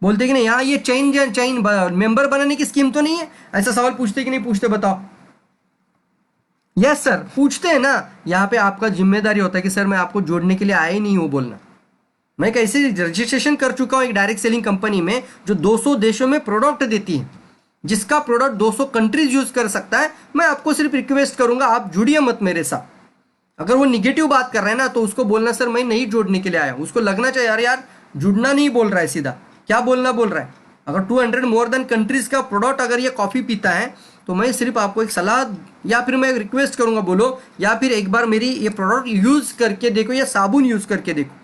बोलते कि नहीं, हाँ ये चेन मेंबर बनाने की स्कीम तो नहीं है। ऐसा सवाल पूछते कि नहीं पूछते बताओ? यस सर, पूछते हैं ना। यहाँ पे आपका जिम्मेदारी होता है कि सर मैं आपको जोड़ने के लिए आया ही नहीं हूँ बोलना। मैं कैसे रजिस्ट्रेशन कर चुका हूँ एक डायरेक्ट सेलिंग कंपनी में जो 200 देशों में प्रोडक्ट देती है, जिसका प्रोडक्ट 200 कंट्रीज यूज कर सकता है। मैं आपको सिर्फ रिक्वेस्ट करूंगा, आप जुड़िए मत मेरे साथ। अगर वो निगेटिव बात कर रहा है ना, तो उसको बोलना सर मैं नहीं जोड़ने के लिए आया हूँ। उसको लगना चाहिए यार जुड़ना नहीं बोल रहा है, सीधा क्या बोलना बोल रहा है। अगर 200 मोर देन कंट्रीज का प्रोडक्ट अगर ये कॉफ़ी पीता है, तो मैं सिर्फ आपको एक सलाह या फिर मैं रिक्वेस्ट करूंगा, बोलो, या फिर एक बार मेरी ये प्रोडक्ट यूज करके देखो या साबुन यूज करके देखो।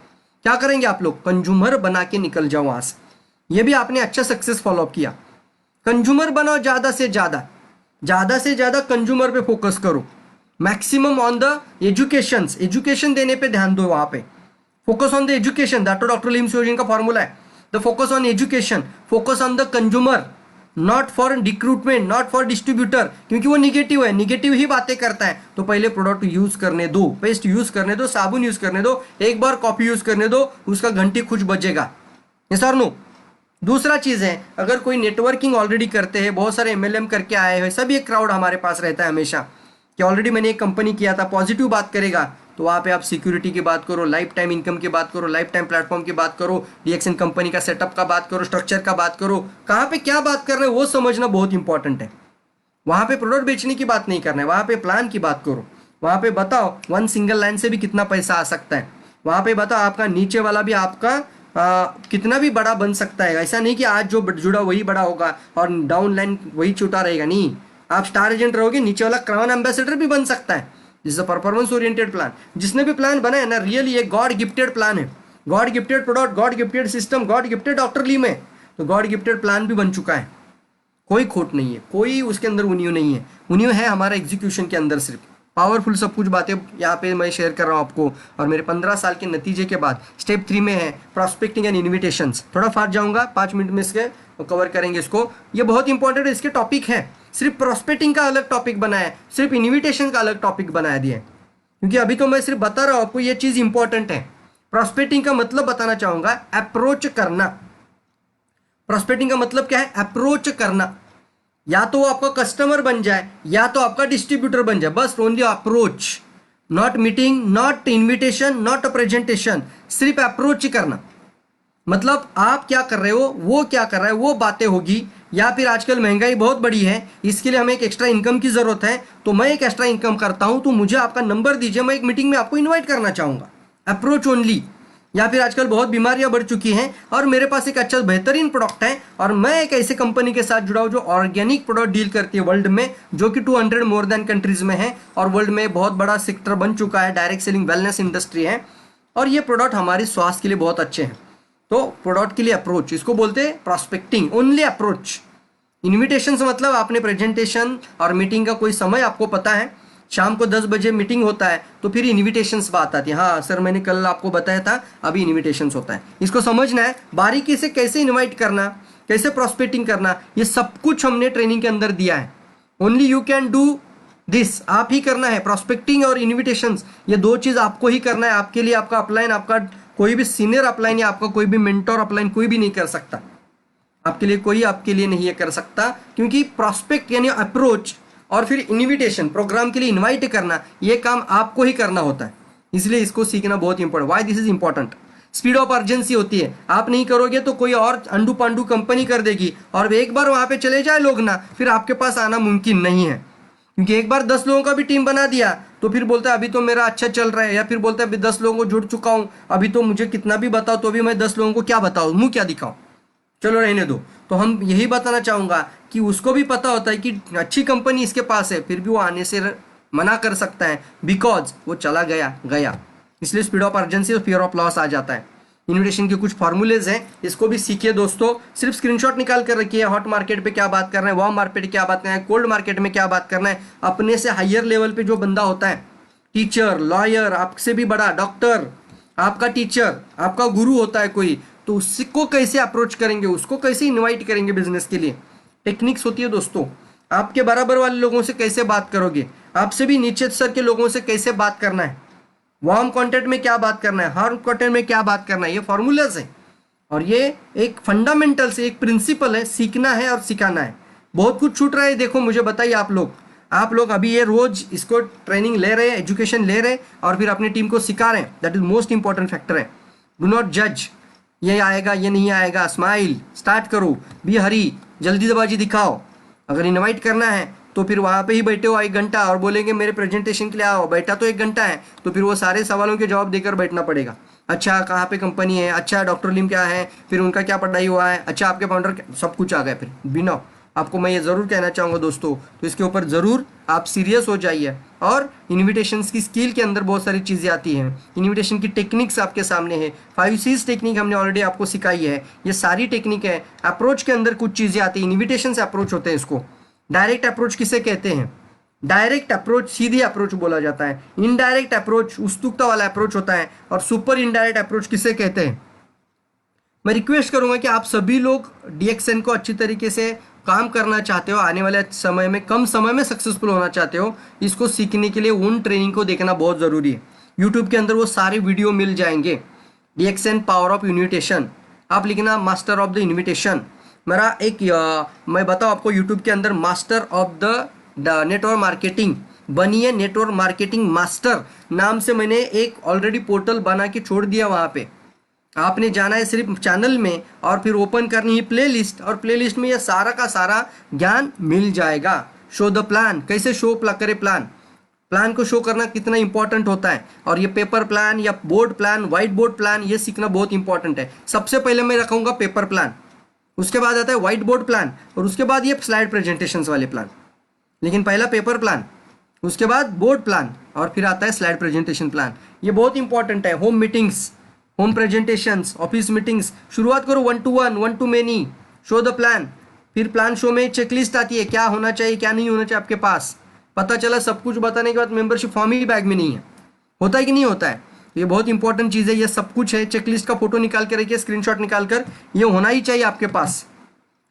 क्या करेंगे आप लोग? कंज्यूमर बना के निकल जाओ वहां से। ये भी आपने अच्छा सक्सेस फॉलो अप किया। कंज्यूमर बनाओ, ज़्यादा से ज़्यादा कंज्यूमर पे फोकस करो। मैक्सिमम ऑन द एजुकेशन देने पे ध्यान दो। वहाँ पे focus on the education, that doctor लीम सोजिन का फॉर्मूला है। The focus on education, focus on the consumer, not for recruitment, not for distributor, क्योंकि वो निगेटिव है, निगेटिव ही बातें करता है। तो पहले प्रोडक्ट यूज करने दो, पेस्ट यूज करने दो, साबुन यूज करने दो, एक बार कॉफी यूज करने दो, उसका घंटी कुछ बजेगा। यस और नो? दूसरा चीज़ है, अगर कोई नेटवर्किंग ऑलरेडी करते हैं, बहुत सारे एमएलएम करके आए हुए, सब एक क्राउड हमारे पास रहता है हमेशा कि ऑलरेडी मैंने एक कंपनी किया था, पॉजिटिव बात करेगा, तो वहाँ पे आप सिक्योरिटी की बात करो, लाइफ टाइम इनकम की बात करो, लाइफ टाइम प्लेटफॉर्म की बात करो, डीएक्सएन कंपनी का सेटअप का बात करो, स्ट्रक्चर का बात करो, कहाँ पे क्या बात कर रहे हैं वो समझना बहुत इंपॉर्टेंट है। वहाँ पे प्रोडक्ट बेचने की बात नहीं करना है, वहाँ पे प्लान की बात करो। वहाँ पे बताओ वन सिंगल लाइन से भी कितना पैसा आ सकता है। वहाँ पे बताओ आपका नीचे वाला भी आपका कितना भी बड़ा बन सकता है। ऐसा नहीं कि आज जो जुड़ा वही बड़ा होगा और डाउन लाइन वही छोटा रहेगा, नहीं। आप स्टार एजेंट रहोगे, नीचे वाला क्राउन एम्बेसडर भी बन सकता है। This is performance oriented plan. जिसने भी प्लान बनाया ना, रियली ये गॉड गिफ्टेड प्लान है। God gifted product, God gifted system, God gifted doctor ली में, तो गॉड गिफ्टेड प्लान भी बन चुका है। कोई खोट नहीं है, कोई उसके अंदर उन्यूं नहीं है। उन्यूं है हमारा एग्जीक्यूशन के अंदर सिर्फ। पावरफुल सब कुछ बातें यहाँ पे मैं शेयर कर रहा हूँ आपको। और मेरे 15 साल के नतीजे के बाद स्टेप 3 में है प्रॉस्पेक्टिंग एंड इन्विटेशंस। थोड़ा फास्ट जाऊँगा, 5 मिनट में इसके कवर करेंगे इसको। ये बहुत इंपॉर्टेंट है, इसके टॉपिक है। सिर्फ प्रॉस्पेक्टिंग का अलग टॉपिक बनाया है, सिर्फ इन्विटेशन का अलग टॉपिक बनाया दिया है, क्योंकि अभी तो मैं सिर्फ बता रहा हूँ आपको, ये चीज़ इंपॉर्टेंट है। प्रॉस्पेक्टिंग का मतलब बताना चाहूँगा, अप्रोच करना। प्रॉस्पेक्टिंग का मतलब क्या है? अप्रोच करना। या तो वो आपका कस्टमर बन जाए या तो आपका डिस्ट्रीब्यूटर बन जाए, बस only approach. Not meeting, not invitation, not presentation, सिर्फ अप्रोच करना। मतलब आप क्या कर रहे हो, वो क्या कर रहा है, वो बातें होगी। या फिर आजकल महंगाई बहुत बड़ी है, इसके लिए हमें एक एक्स्ट्रा इनकम की जरूरत है, तो मैं एक एक्स्ट्रा इनकम करता हूं, तो मुझे आपका नंबर दीजिए, मैं एक मीटिंग में आपको इन्वाइट करना चाहूंगा। Approach only. या फिर आजकल बहुत बीमारियां बढ़ चुकी हैं और मेरे पास एक अच्छा बेहतरीन प्रोडक्ट है और मैं एक ऐसे कंपनी के साथ जुड़ा हूं जो ऑर्गेनिक प्रोडक्ट डील करती है वर्ल्ड में, जो कि 200 मोर देन कंट्रीज में है और वर्ल्ड में बहुत बड़ा सेक्टर बन चुका है। डायरेक्ट सेलिंग वेलनेस इंडस्ट्री है और ये प्रोडक्ट हमारे स्वास्थ्य के लिए बहुत अच्छे हैं। तो प्रोडक्ट के लिए अप्रोच, इसको बोलते हैं प्रॉस्पेक्टिंग, ओनली अप्रोच। इन्विटेशन से मतलब आपने प्रेजेंटेशन और मीटिंग का कोई समय आपको पता है, शाम को 10 बजे मीटिंग होता है, तो फिर इन्विटेशंस बात आती है। हाँ सर, मैंने कल आपको बताया था, अभी इन्विटेशंस होता है। इसको समझना है बारीकी से, कैसे इन्वाइट करना, कैसे प्रॉस्पेक्टिंग करना, ये सब कुछ हमने ट्रेनिंग के अंदर दिया है। Only you can do this, आप ही करना है। प्रॉस्पेक्टिंग और इन्विटेशंस, ये दो चीज़ आपको ही करना है। आपके लिए आपका अपलाइन, आपका कोई भी सीनियर अपलाइन या आपका कोई भी मेंटोर अपलाइन कोई भी नहीं कर सकता। आपके लिए कोई आपके लिए नहीं कर सकता, क्योंकि प्रॉस्पेक्ट यानी अप्रोच और फिर इन्विटेशन, प्रोग्राम के लिए इनवाइट करना, ये काम आपको ही करना होता है। इसलिए इसको सीखना बहुत important. Why this is important? Speed of urgency होती है। आप नहीं करोगे तो कोई और अंडू पांडू कंपनी कर देगी और एक बार वहां पे चले जाए लोग ना, फिर आपके पास आना मुमकिन नहीं है। क्योंकि एक बार 10 लोगों का भी टीम बना दिया तो फिर बोलता है अभी तो मेरा अच्छा चल रहा है, या फिर बोलता है अभी 10 लोगों को जुड़ चुका हूं, अभी तो मुझे कितना भी बताओ तो अभी मैं 10 लोगों को क्या बताऊं, मुंह क्या दिखाऊं, चलो रहने दो। तो हम यही बताना चाहूंगा कि उसको भी पता होता है कि अच्छी कंपनी इसके पास है, फिर भी वो आने से मना कर सकता है, बिकॉज वो चला गया। इसलिए स्पीड ऑफ अर्जेंसी और फियर ऑफ लॉस आ जाता है। इन्विटेशन के कुछ फॉर्मूलेज हैं, इसको भी सीखिए दोस्तों। सिर्फ स्क्रीनशॉट निकाल कर रखिए। हॉट मार्केट पे क्या बात करना है, वार्म मार्केट क्या बात करना है, कोल्ड मार्केट में क्या बात करना है। अपने से हायर लेवल पे जो बंदा होता है, टीचर, लॉयर, आपसे भी बड़ा डॉक्टर, आपका टीचर, आपका गुरु होता है कोई, तो उसको कैसे अप्रोच करेंगे, उसको कैसे इनवाइट करेंगे बिजनेस के लिए, टेक्निक्स होती है दोस्तों। आपके बराबर वाले लोगों से कैसे बात करोगे, आपसे भी नीचे स्तर के लोगों से कैसे बात करना है, वार्म कॉन्टेंट में क्या बात करना है, हार्ड कॉन्टेंट में क्या बात करना है, ये फॉर्मूलाज है और ये एक फंडामेंटल से एक प्रिंसिपल है, सीखना है और सिखाना है। बहुत कुछ छूट रहा है, देखो मुझे बताइए आप लोग अभी ये रोज इसको ट्रेनिंग ले रहे हैं, एजुकेशन ले रहे हैं और फिर अपनी टीम को सिखा रहे हैं। That is most important factor है। डू नॉट जज, ये आएगा ये नहीं आएगा, स्माइल, स्टार्ट करो, बी हरी, जल्दीबाजी दिखाओ। अगर इनवाइट करना है तो फिर वहाँ पे ही बैठे हो 1 घंटा और बोलेंगे मेरे प्रेजेंटेशन के लिए आओ, बैठा तो 1 घंटा है, तो फिर वो सारे सवालों के जवाब देकर बैठना पड़ेगा। अच्छा कहाँ पे कंपनी है, अच्छा डॉक्टर लिम क्या है, फिर उनका क्या पढ़ाई हुआ है, अच्छा आपके फाउंडर, सब कुछ आ गया। फिर बिना आपको मैं ये ज़रूर कहना चाहूँगा दोस्तों, तो इसके ऊपर ज़रूर आप सीरियस हो जाइए। और इन्विटेशंस की स्किल के अंदर बहुत सारी चीज़ें आती हैं। इन्विटेशन की टेक्निक्स आपके सामने है, 5 C's टेक्निक हमने ऑलरेडी आपको सिखाई है। ये सारी टेक्निक है। अप्रोच के अंदर कुछ चीज़ें आती हैं, इन्विटेशन से अप्रोच होते हैं। इसको डायरेक्ट अप्रोच किसे कहते हैं? डायरेक्ट अप्रोच सीधी अप्रोच बोला जाता है। इनडायरेक्ट अप्रोच उत्सुकता वाला अप्रोच होता है। और सुपर इनडायरेक्ट अप्रोच किसे कहते हैं? मैं रिक्वेस्ट करूंगा कि आप सभी लोग DXN को अच्छी तरीके से काम करना चाहते हो, आने वाले समय में कम समय में सक्सेसफुल होना चाहते हो, इसको सीखने के लिए उन ट्रेनिंग को देखना बहुत ज़रूरी है। यूट्यूब के अंदर वो सारे वीडियो मिल जाएंगे। DXN पावर ऑफ इन्विटेशन, आप लिखना मास्टर ऑफ द इन्विटेशन। मेरा एक मैं बताऊँ आपको, यूट्यूब के अंदर master of the network marketing बनिए, नेटवर्क मार्केटिंग मास्टर नाम से मैंने एक ऑलरेडी पोर्टल बना के छोड़ दिया। वहाँ पे आपने जाना है सिर्फ चैनल में और फिर ओपन करनी है प्लेलिस्ट, और प्लेलिस्ट में ये सारा का सारा ज्ञान मिल जाएगा। शो द प्लान, कैसे शो करे प्लान, प्लान को शो करना कितना इंपॉर्टेंट होता है। और ये पेपर प्लान या board plan, white board plan, ये सीखना बहुत इंपॉर्टेंट है। सबसे पहले मैं रखूंगा पेपर प्लान, उसके बाद आता है व्हाइट बोर्ड प्लान, और उसके बाद ये स्लाइड प्रेजेंटेशंस वाले प्लान। लेकिन पहला पेपर प्लान, उसके बाद बोर्ड प्लान, और फिर आता है स्लाइड प्रेजेंटेशन प्लान। ये बहुत इंपॉर्टेंट है। Home meetings, home presentations, office meetings, शुरुआत करो 1 to 1, 1 to many, show the plan. फिर प्लान शो में चेकलिस्ट आती है, क्या होना चाहिए क्या नहीं होना चाहिए आपके पास। पता चला सब कुछ बताने के बाद मेंबरशिप फॉर्म ही बैग में नहीं है, होता है कि नहीं होता है। ये बहुत इंपॉर्टेंट चीज़ है, ये सब कुछ है। चेकलिस्ट का फोटो निकाल के रखिए, स्क्रीनशॉट निकाल कर, ये होना ही चाहिए आपके पास।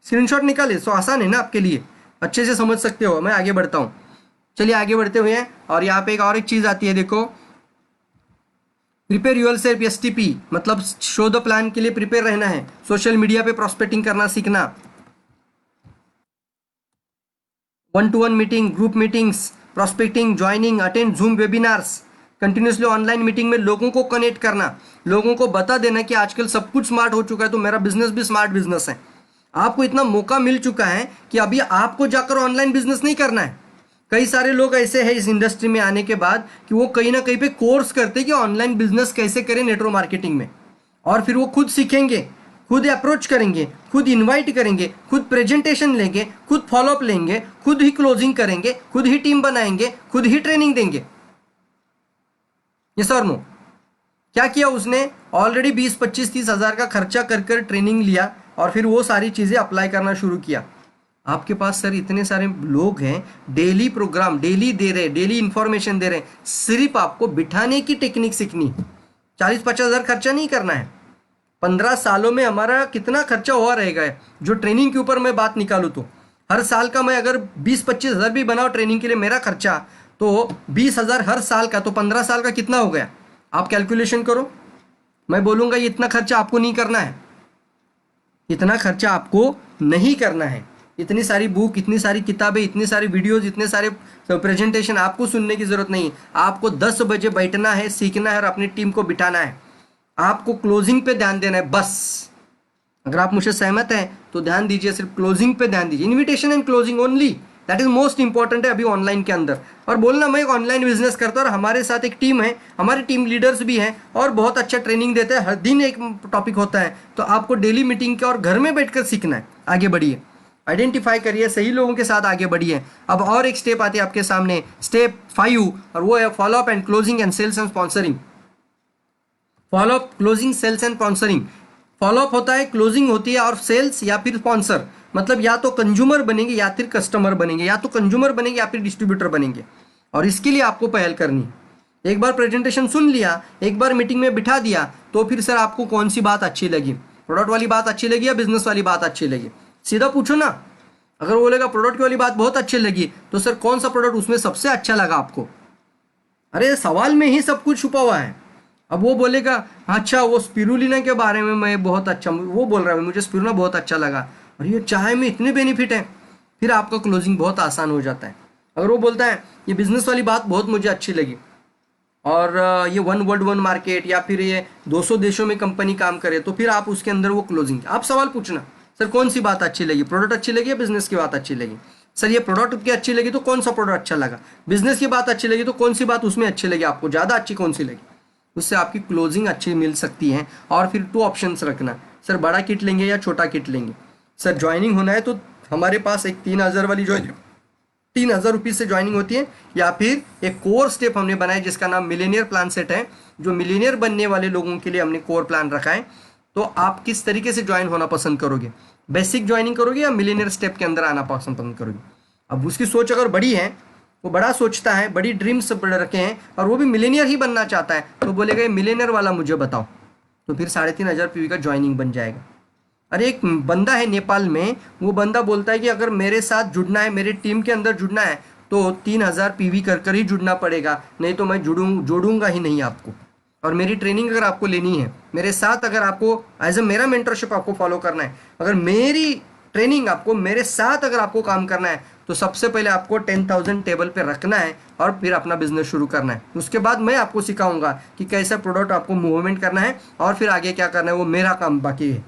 स्क्रीनशॉट निकाले तो आसान है ना आपके लिए, अच्छे से समझ सकते हो। मैं आगे बढ़ता हूँ, चलिए आगे बढ़ते हुए। और यहाँ पे एक चीज़ आती है, देखो, प्रिपेयर यूर सेल्फ, STP, मतलब शो द प्लान के लिए प्रिपेयर रहना है। सोशल मीडिया पे प्रॉस्पेक्टिंग करना सीखना, 1 to 1 meeting, group meetings, prospecting, joining, attend zoom webinars, continuously online meeting में लोगों को कनेक्ट करना, लोगों को बता देना कि आजकल सब कुछ स्मार्ट हो चुका है, तो मेरा बिजनेस भी स्मार्ट बिजनेस है। आपको इतना मौका मिल चुका है कि अभी आपको जाकर ऑनलाइन बिजनेस नहीं करना है। कई सारे लोग ऐसे हैं इस इंडस्ट्री में आने के बाद कि वो कहीं ना कहीं पे कोर्स करते कि ऑनलाइन बिजनेस कैसे करें नेटवर्क मार्केटिंग में, और फिर वो खुद सीखेंगे, खुद अप्रोच करेंगे, खुद इनवाइट करेंगे, खुद प्रेजेंटेशन लेंगे, खुद फॉलोअप लेंगे, खुद ही क्लोजिंग करेंगे, खुद ही टीम बनाएंगे, खुद ही ट्रेनिंग देंगे। यस और नो? क्या किया उसने? ऑलरेडी 20, 25, 30 हज़ार का खर्चा कर कर ट्रेनिंग लिया, और फिर वो सारी चीज़ें अप्लाई करना शुरू किया। आपके पास सर इतने सारे लोग हैं, डेली प्रोग्राम डेली दे रहे, डेली इंफॉर्मेशन दे रहे, सिर्फ आपको बिठाने की टेक्निक सीखनी। 40-50 हज़ार खर्चा नहीं करना है। 15 सालों में हमारा कितना खर्चा हुआ रहेगा जो ट्रेनिंग के ऊपर मैं बात निकालूँ तो। हर साल का मैं अगर 20-25 हज़ार भी बनाऊँ ट्रेनिंग के लिए मेरा खर्चा, तो 20 हज़ार हर साल का, तो 15 साल का कितना हो गया? आप कैलकुलेशन करो। मैं बोलूँगा ये इतना खर्चा आपको नहीं करना है, इतना खर्चा आपको नहीं करना है। इतनी सारी बुक, इतनी सारी किताबें, इतनी सारी वीडियोस, इतने सारे प्रेजेंटेशन आपको सुनने की ज़रूरत नहीं। आपको 10 बजे बैठना है, सीखना है और अपनी टीम को बिठाना है। आपको क्लोजिंग पे ध्यान देना है बस। अगर आप मुझसे सहमत हैं तो ध्यान दीजिए, सिर्फ क्लोजिंग पे ध्यान दीजिए। Invitation and closing only, that is most important है अभी ऑनलाइन के अंदर। और बोलना मैं एक ऑनलाइन बिजनेस करता हूँ और हमारे साथ एक टीम है, हमारे टीम लीडर्स भी हैं और बहुत अच्छा ट्रेनिंग देते हैं, हर दिन एक टॉपिक होता है। तो आपको डेली मीटिंग के और घर में बैठकर सीखना है। आगे बढ़िए, आइडेंटिफाई करिए, सही लोगों के साथ आगे बढ़िए। अब और एक स्टेप आती है आपके सामने, स्टेप 5, और वो है follow up and closing and sales and sponsoring. Follow up, closing, sales and sponsoring. Follow up होता है, क्लोजिंग होती है, और सेल्स या फिर स्पॉन्सर, मतलब या तो कंज्यूमर बनेंगे या फिर कस्टमर बनेंगे, या तो कंज्यूमर बनेंगे या फिर डिस्ट्रीब्यूटर बनेंगे। और इसके लिए आपको पहल करनी है। एक बार प्रेजेंटेशन सुन लिया, एक बार मीटिंग में बिठा दिया, तो फिर सर आपको कौन सी बात अच्छी लगी? प्रोडक्ट वाली बात अच्छी लगी या बिजनेस वाली बात अच्छी लगी? सीधा पूछो ना। अगर वो बोलेगा प्रोडक्ट वाली बात बहुत अच्छी लगी, तो सर कौन सा प्रोडक्ट उसमें सबसे अच्छा लगा आपको? अरे सवाल में ही सब कुछ छुपा हुआ है। अब वो बोलेगा अच्छा वो स्पिरुलिना के बारे में मैं बहुत अच्छा, वो बोल रहा है मुझे स्पिरुलिना बहुत अच्छा लगा और ये चाय में इतने बेनिफिट हैं, फिर आपका क्लोजिंग बहुत आसान हो जाता है। अगर वो बोलता है ये बिजनेस वाली बात बहुत मुझे अच्छी लगी और ये 1 वर्ल्ड 1 मार्केट या फिर ये 200 देशों में कंपनी काम करे, तो फिर आप उसके अंदर वो क्लोजिंग, आप सवाल पूछना, सर कौन सी बात अच्छी लगी? प्रोडक्ट अच्छी लगी या बिजनेस की बात अच्छी लगी? सर ये प्रोडक्ट की अच्छी लगी तो कौन सा प्रोडक्ट अच्छा लगा? बिजनेस की बात अच्छी लगी तो कौन सी बात उसमें अच्छी लगी आपको, ज़्यादा अच्छी कौन सी लगी? उससे आपकी क्लोजिंग अच्छी मिल सकती है। और फिर 2 ऑप्शंस रखना, सर बड़ा किट लेंगे या छोटा किट लेंगे? सर ज्वाइनिंग होना है तो हमारे पास एक 3000 वाली ज्वाइनिंग, 3000 रुपीज़ से ज्वाइनिंग होती है, या फिर एक कोर स्टेप हमने बनाया जिसका नाम मिलेनियर प्लान सेट है, जो मिलेनियर बनने वाले लोगों के लिए हमने कोर प्लान रखा है। तो आप किस तरीके से ज्वाइन होना पसंद करोगे? बेसिक ज्वाइनिंग करोगे या मिलेनियर स्टेप के अंदर आना पसंद करोगे? अब उसकी सोच अगर बड़ी है, वो बड़ा सोचता है, बड़ी ड्रीम्स रखे हैं और वो भी मिलेनियर ही बनना चाहता है, तो बोलेगा ये मिलेनियर वाला मुझे बताओ, तो फिर 3500 पीवी का ज्वाइनिंग बन जाएगा। अरे एक बंदा है नेपाल में, वो बंदा बोलता है कि अगर मेरे साथ जुड़ना है, मेरे टीम के अंदर जुड़ना है तो 3000 पीवी कर ही जुड़ना पड़ेगा, नहीं तो मैं जोड़ूंगा ही नहीं आपको। और मेरी ट्रेनिंग अगर आपको लेनी है, मेरे साथ अगर आपको एज ए मेरा मेंटरशिप आपको फॉलो करना है, अगर मेरी ट्रेनिंग आपको मेरे साथ अगर आपको काम करना है, तो सबसे पहले आपको 10,000 टेबल पे रखना है और फिर अपना बिजनेस शुरू करना है। उसके बाद मैं आपको सिखाऊंगा कि कैसा प्रोडक्ट आपको मूवमेंट करना है और फिर आगे क्या करना है, वो मेरा काम बाकी है।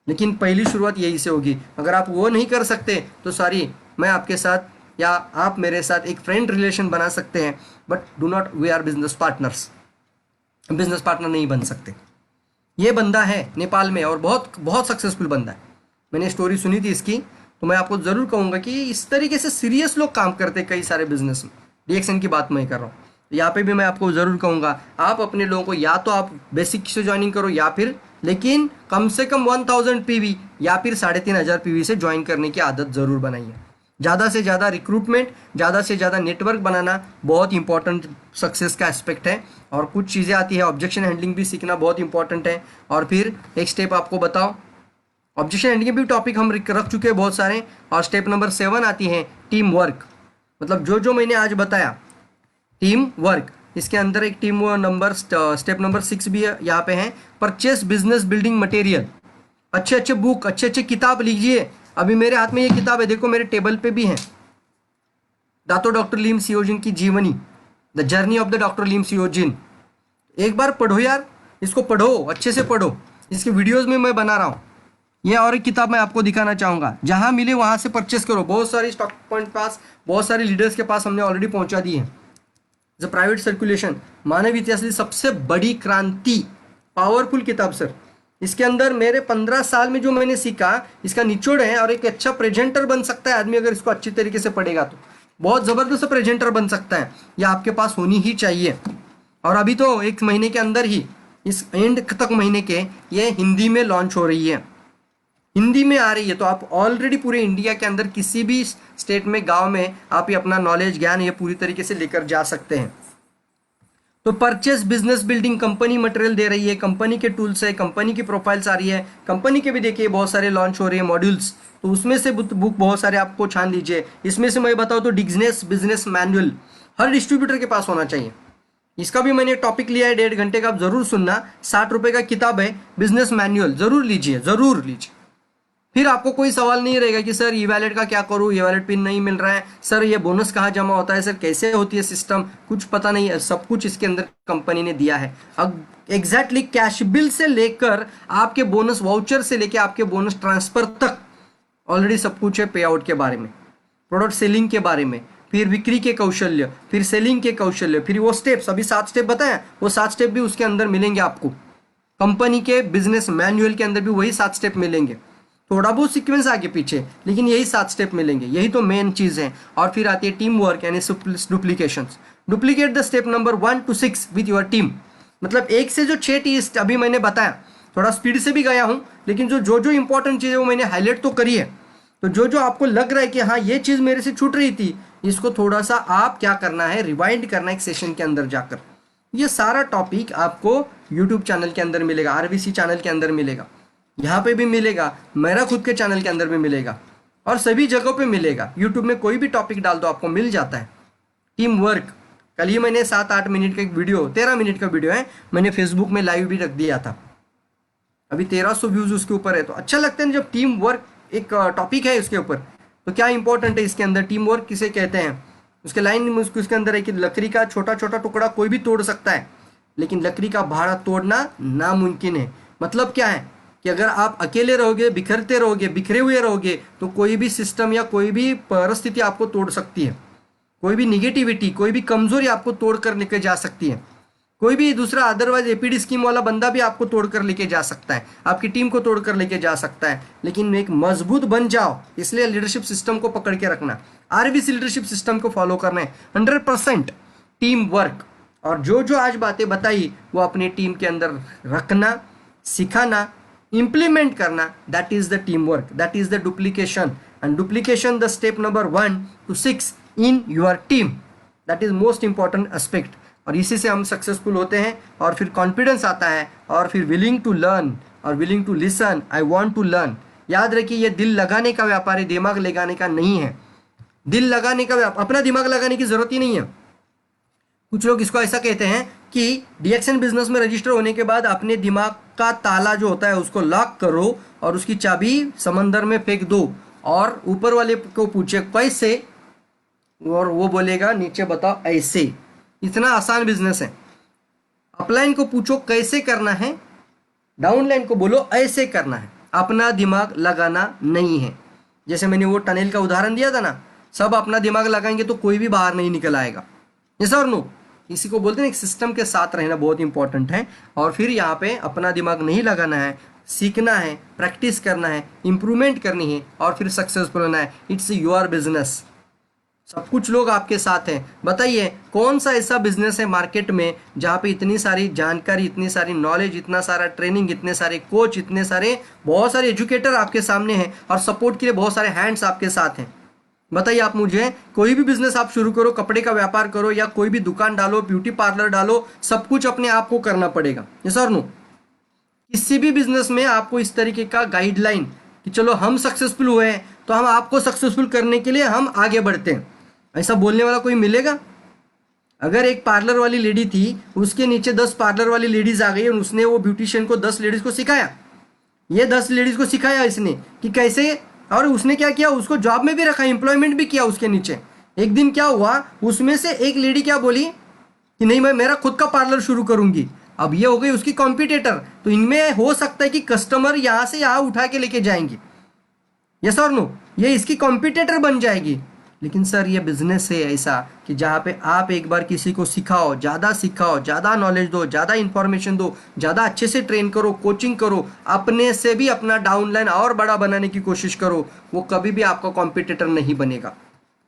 लेकिन पहली शुरुआत यही से होगी। अगर आप वो नहीं कर सकते तो सॉरी, मैं आपके साथ या आप मेरे साथ एक फ्रेंड रिलेशन बना सकते हैं, but do not we are business partners, business partner नहीं बन सकते। ये बंदा है नेपाल में और बहुत बहुत सक्सेसफुल बंदा है, मैंने स्टोरी सुनी थी इसकी, तो मैं आपको ज़रूर कहूँगा कि इस तरीके से सीरियस लोग काम करते हैं कई सारे बिजनेस में। डीएक्सएन की बात मैं कर रहा हूँ, तो यहाँ पे भी मैं आपको ज़रूर कहूँगा आप अपने लोगों को या तो आप बेसिक से ज्वाइनिंग करो या फिर, लेकिन कम से कम 1000 पीवी या फिर 3500 पीवी से ज्वाइन करने की आदत ज़रूर बनाइए। ज़्यादा से ज़्यादा रिक्रूटमेंट, ज़्यादा से ज़्यादा नेटवर्क बनाना बहुत इंपॉर्टेंट सक्सेस का एस्पेक्ट है। और कुछ चीज़ें आती है, ऑब्जेक्शन हैंडलिंग भी सीखना बहुत इंपॉर्टेंट है। और फिर एक स्टेप आपको बताओ, ऑब्जेक्शन हैंडलिंग भी टॉपिक हम रख चुके हैं बहुत सारे। और स्टेप नंबर 7 आती है टीम वर्क, मतलब जो जो मैंने आज बताया टीम वर्क, इसके अंदर एक टीम नंबर स्टेप नंबर 6 भी यहाँ पे है, परचेस बिजनेस बिल्डिंग मटेरियल। अच्छे अच्छे बुक, अच्छे अच्छे किताब लीजिए। अभी मेरे हाथ में ये किताब है, देखो मेरे टेबल पे भी है, दातो डॉक्टर लीम सियोजिन की जीवनी, the journey of the doctor लीम सियोजिन। एक बार पढ़ो यार, इसको पढ़ो, अच्छे से पढ़ो, इसके वीडियोस में मैं बना रहा हूँ। ये और एक किताब मैं आपको दिखाना चाहूँगा, जहाँ मिले वहाँ से परचेस करो। बहुत सारी स्टॉक पॉइंट पास, बहुत सारे लीडर्स के पास हमने ऑलरेडी पहुँचा दी है। द प्राइवेट सर्कुलेशन, मानव इतिहास की सबसे बड़ी क्रांति, पावरफुल किताब सर। इसके अंदर मेरे 15 साल में जो मैंने सीखा, इसका निचोड़ है। और एक अच्छा प्रेजेंटर बन सकता है आदमी अगर इसको अच्छी तरीके से पढ़ेगा, तो बहुत ज़बरदस्त प्रेजेंटर बन सकता है। यह आपके पास होनी ही चाहिए। और अभी तो एक महीने के अंदर ही, इस एंड तक महीने के, ये हिंदी में लॉन्च हो रही है, हिंदी में आ रही है। तो आप ऑलरेडी पूरे इंडिया के अंदर किसी भी स्टेट में, गांव में आप ये अपना नॉलेज, ज्ञान ये पूरी तरीके से लेकर जा सकते हैं। तो purchase business building company material दे रही है, कंपनी के टूल्स है, कंपनी की प्रोफाइल्स आ रही है, कंपनी के भी देखिए बहुत सारे लॉन्च हो रहे हैं मॉड्यूल्स। तो उसमें से बुक बहुत सारे आपको छान लीजिए। इसमें से मैं बताऊँ तो डिग्नेस बिजनेस मैनुअल हर डिस्ट्रीब्यूटर के पास होना चाहिए। इसका भी मैंने टॉपिक लिया है 1.5 घंटे का, आप जरूर सुनना। 60 रुपये का किताब है बिजनेस मैनुअल, जरूर लीजिए, जरूर लीजिए। फिर आपको कोई सवाल नहीं रहेगा कि सर ई वैलेट का क्या करूँ, ई वैलेट पिन नहीं मिल रहा है, सर ये बोनस कहाँ जमा होता है, सर कैसे होती है सिस्टम, कुछ पता नहीं है। सब कुछ इसके अंदर कंपनी ने दिया है। अब एग्जैक्टली कैश बिल से लेकर आपके बोनस वाउचर से लेकर आपके बोनस ट्रांसफर तक ऑलरेडी सब कुछ है। पे आउट के बारे में, प्रोडक्ट सेलिंग के बारे में, फिर बिक्री के कौशल्य, फिर सेलिंग के कौशल्य, फिर वो स्टेप्स, अभी 7 स्टेप बताया, वो 7 स्टेप भी उसके अंदर मिलेंगे आपको। कंपनी के बिजनेस मैनुअल के अंदर भी वही 7 स्टेप मिलेंगे। थोड़ा बहुत सीक्वेंस आगे पीछे, लेकिन यही 7 स्टेप मिलेंगे, यही तो मेन चीज़ है। और फिर आती है टीम वर्क यानी duplication. Duplicate the step number 1 to 6 with your team, मतलब 1 से जो 6 टी अभी मैंने बताया, थोड़ा स्पीड से भी गया हूँ, लेकिन जो जो इंपॉर्टेंट चीज़ है वो मैंने हाईलाइट तो करी है। तो जो जो आपको लग रहा है कि हाँ ये चीज़ मेरे से छूट रही थी, इसको थोड़ा सा आप क्या करना है, रिवाइंड करना है एक सेशन के अंदर जाकर। ये सारा टॉपिक आपको यूट्यूब चैनल के अंदर मिलेगा, आरवीसी चैनल के अंदर मिलेगा, यहाँ पे भी मिलेगा, मेरा खुद के चैनल के अंदर भी मिलेगा, और सभी जगहों पे मिलेगा। यूट्यूब में कोई भी टॉपिक डाल दो आपको मिल जाता है। टीम वर्क, कल ही मैंने 7-8 मिनट का एक वीडियो, 13 मिनट का वीडियो है, मैंने फेसबुक में लाइव भी रख दिया था। अभी 1300 व्यूज़ उसके ऊपर है। तो अच्छा लगता है जब टीम वर्क एक टॉपिक है उसके ऊपर। तो क्या इंपॉर्टेंट है इसके अंदर, टीम वर्क किसे कहते हैं, उसके लाइन उसके अंदर है कि लकड़ी का छोटा छोटा टुकड़ा कोई भी तोड़ सकता है, लेकिन लकड़ी का भाड़ा तोड़ना नामुमकिन है। मतलब क्या है कि अगर आप अकेले रहोगे, बिखरते रहोगे, बिखरे हुए रहोगे, तो कोई भी सिस्टम या कोई भी परिस्थिति आपको तोड़ सकती है। कोई भी निगेटिविटी, कोई भी कमजोरी आपको तोड़ कर लेके जा सकती है। कोई भी दूसरा अदरवाइज एपीडी स्कीम वाला बंदा भी आपको तोड़ कर लेके जा सकता है, आपकी टीम को तोड़ कर लेके जा सकता है। लेकिन एक मजबूत बन जाओ, इसलिए लीडरशिप सिस्टम को पकड़ के रखना, आरबीसी लीडरशिप सिस्टम को फॉलो करना है, 100% टीम वर्क। और जो जो आज बातें बताई वो अपनी टीम के अंदर रखना, सिखाना, implement करना, that is the teamwork, that is the duplication, and duplication the step number 1 to 6 in your team, that is most important aspect। और इसी से हम सक्सेसफुल होते हैं, और फिर कॉन्फिडेंस आता है, और फिर विलिंग टू लर्न और willing to listen, I want to learn. याद रखिए ये दिल लगाने का व्यापार है, दिमाग लगाने का नहीं है। दिल लगाने का व्यापार, अपना दिमाग लगाने की जरूरत ही नहीं है। कुछ लोग इसको ऐसा कहते हैं कि डीएक्सएन बिजनेस में रजिस्टर होने के बाद अपने दिमाग का ताला जो होता है उसको लॉक करो और उसकी चाबी समंदर में फेंक दो, और ऊपर वाले को पूछे कैसे, और वो बोलेगा नीचे बताओ ऐसे। इतना आसान बिजनेस है। अपलाइन को पूछो कैसे करना है, डाउनलाइन को बोलो ऐसे करना है। अपना दिमाग लगाना नहीं है। जैसे मैंने वो टनल का उदाहरण दिया था ना, सब अपना दिमाग लगाएंगे तो कोई भी बाहर नहीं निकल आएगा। यस और नो? इसी को बोलते हैं एक सिस्टम के साथ रहना बहुत इंपॉर्टेंट है। और फिर यहाँ पे अपना दिमाग नहीं लगाना है, सीखना है, प्रैक्टिस करना है, इंप्रूवमेंट करनी है और फिर सक्सेसफुल होना है। It's your business. सब कुछ लोग आपके साथ हैं। बताइए कौन सा ऐसा बिजनेस है मार्केट में जहाँ पे इतनी सारी जानकारी, इतनी सारी नॉलेज, इतना सारा ट्रेनिंग, इतने सारे कोच, इतने सारे बहुत सारे एजुकेटर आपके सामने हैं और सपोर्ट के लिए बहुत सारे हैंड्स आपके साथ हैं। बताइए आप मुझे, कोई भी बिजनेस आप शुरू करो, कपड़े का व्यापार करो या कोई भी दुकान डालो, ब्यूटी पार्लर डालो, सब कुछ अपने आप को करना पड़ेगा। यस और नो? किसी भी बिजनेस में आपको इस तरीके का गाइडलाइन कि चलो हम सक्सेसफुल हुए हैं तो हम आपको सक्सेसफुल करने के लिए हम आगे बढ़ते हैं, ऐसा बोलने वाला कोई मिलेगा? अगर एक पार्लर वाली लेडी थी, उसके नीचे 10 पार्लर वाली लेडीज आ गई और उसने वो ब्यूटिशियन को 10 लेडीज को सिखाया, ये 10 लेडीज को सिखाया इसने कि कैसे, और उसने क्या किया, उसको जॉब में भी रखा, एम्प्लॉयमेंट भी किया उसके नीचे। एक दिन क्या हुआ, उसमें से एक लेडी क्या बोली कि नहीं मैं मेरा खुद का पार्लर शुरू करूंगी। अब ये हो गई उसकी कॉम्पिटिटर। तो इनमें हो सकता है कि कस्टमर यहाँ से यहाँ उठा के लेके जाएंगे। यस और नो? ये इसकी कॉम्पिटिटर बन जाएगी। लेकिन सर ये बिजनेस है ऐसा कि जहाँ पे आप एक बार किसी को सिखाओ, ज़्यादा नॉलेज दो, ज़्यादा इंफॉर्मेशन दो, ज़्यादा अच्छे से ट्रेन करो, कोचिंग करो, अपने से भी अपना डाउनलाइन और बड़ा बनाने की कोशिश करो, वो कभी भी आपका कॉम्पिटिटर नहीं बनेगा,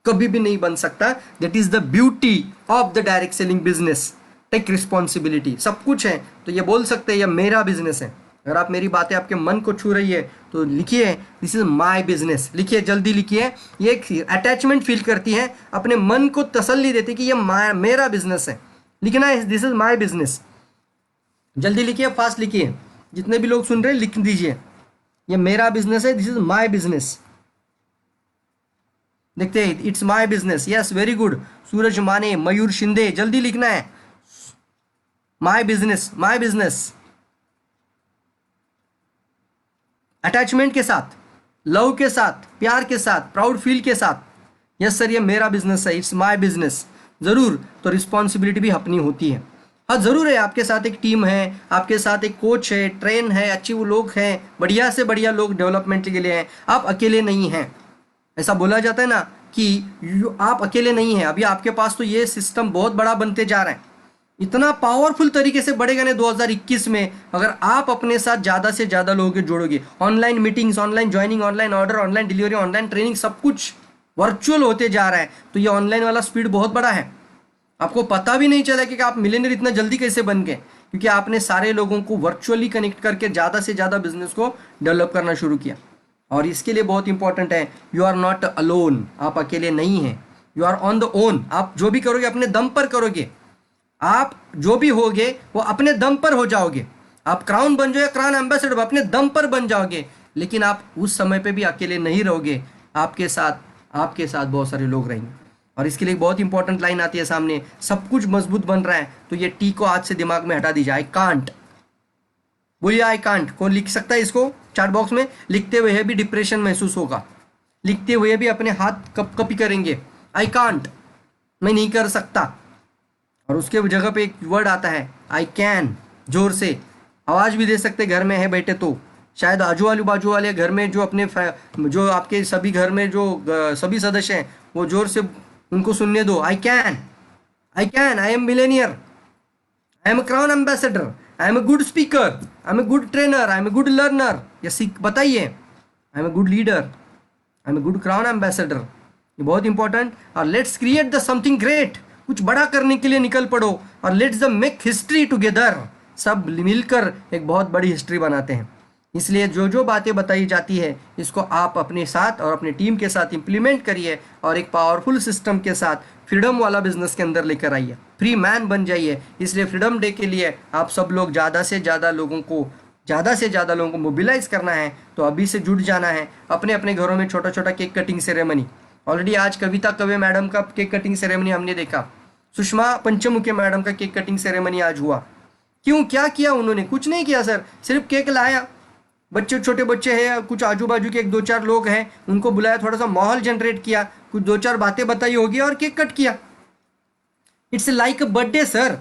कभी भी नहीं बन सकता। That is the beauty of the direct selling business. Take responsibility, सब कुछ है तो ये बोल सकते हैं ये मेरा बिजनेस है। अगर आप मेरी बातें आपके मन को छू रही है तो लिखिए दिस इज माय बिजनेस। लिखिए, जल्दी लिखिए। ये एक अटैचमेंट फील करती है, अपने मन को तसल्ली देती कि ये मेरा बिजनेस है। लिखना है दिस इज माय बिजनेस। जल्दी लिखिए, फास्ट लिखिए, जितने भी लोग सुन रहे हैं लिख दीजिए ये मेरा बिजनेस है, दिस इज माय बिजनेस। देखते हैं, it's my business. Yes, very good. Suraj Mane, Mayur Shinde, जल्दी लिखना है my business, my business. Attachment के साथ, लव के साथ, प्यार के साथ, प्राउड फील के साथ। यस सर ये मेरा बिजनेस है, इट्स माय बिजनेस। ज़रूर, तो रिस्पॉन्सिबिलिटी भी अपनी होती है। हाँ ज़रूर है, आपके साथ एक टीम है, आपके साथ एक कोच है, ट्रेन है, अच्छी वो लोग हैं, बढ़िया से बढ़िया लोग डेवलपमेंट के लिए हैं। आप अकेले नहीं हैं। ऐसा बोला जाता है ना कि आप अकेले नहीं हैं। अभी आपके पास तो ये सिस्टम बहुत बड़ा बनते जा रहा है, इतना पावरफुल तरीके से बढ़ेगा ना 2021 में, अगर आप अपने साथ ज़्यादा से ज़्यादा लोगों को जोड़ोगे। Online meetings, online joining, online order, online delivery, online training, सब कुछ वर्चुअल होते जा रहा है। तो ये ऑनलाइन वाला स्पीड बहुत बड़ा है। आपको पता भी नहीं चला कि आप मिलियनर इतना जल्दी कैसे बन गए, क्योंकि आपने सारे लोगों को वर्चुअली कनेक्ट करके ज़्यादा से ज़्यादा बिजनेस को डेवलप करना शुरू किया। और इसके लिए बहुत इंपॉर्टेंट है, यू आर नॉट अलोन। आप अकेले नहीं हैं, you are on the own. आप जो भी करोगे अपने दम पर करोगे। आप जो भी होगे वो अपने दम पर हो जाओगे। आप क्राउन बन जाओ या क्राउन एम्बेसडर, अपने दम पर बन जाओगे। लेकिन आप उस समय पे भी अकेले नहीं रहोगे, आपके साथ बहुत सारे लोग रहेंगे। और इसके लिए बहुत इंपॉर्टेंट लाइन आती है सामने, सब कुछ मजबूत बन रहा है तो ये टी को आज से दिमाग में हटा दीजिए। आई कांट, बोलिए आई कांट। कौन लिख सकता है इसको चैट बॉक्स में? लिखते हुए भी डिप्रेशन महसूस होगा, लिखते हुए भी अपने हाथ कपी करेंगे। आई कांट, मैं नहीं कर सकता। और उसके जगह पे एक वर्ड आता है आई कैन, जोर से आवाज़ भी दे सकते। घर में है बैठे तो शायद आजू बाजू वाले घर में जो अपने जो आपके सभी घर में जो सभी सदस्य हैं वो जोर से उनको सुनने दो। I can, I am Millionaire, I am a crown ambassador, I am a good speaker, I am a good trainer, I am a good learner. या सीख बताइए, I am a good leader, I am a good crown ambassador. ये बहुत इंपॉर्टेंट। और let's create the something great, कुछ बड़ा करने के लिए निकल पड़ो। और let's the make history together, सब मिलकर एक बहुत बड़ी हिस्ट्री बनाते हैं। इसलिए जो जो बातें बताई जाती है इसको आप अपने साथ और अपने टीम के साथ इम्प्लीमेंट करिए और एक पावरफुल सिस्टम के साथ फ्रीडम वाला बिजनेस के अंदर लेकर आइए, फ्री मैन बन जाइए। इसलिए फ्रीडम डे के लिए आप सब लोग ज़्यादा से ज़्यादा लोगों को मोबिलाइज करना है। तो अभी से जुट जाना है। अपने अपने घरों में छोटा छोटा केक कटिंग सेरेमनी, ऑलरेडी आज कविता कवे मैडम का केक कटिंग सेरेमनी हमने देखा, सुषमा पंचमुखे मैडम का केक कटिंग सेरेमनी आज हुआ। क्यों, क्या किया उन्होंने? कुछ नहीं किया सर, सिर्फ केक लाया, बच्चे छोटे बच्चे हैं, कुछ आजू बाजू के 1-2-4 लोग हैं, उनको बुलाया, थोड़ा सा माहौल जनरेट किया, कुछ 2-4 बातें बताई होगी और केक कट किया। It's like a birthday sir.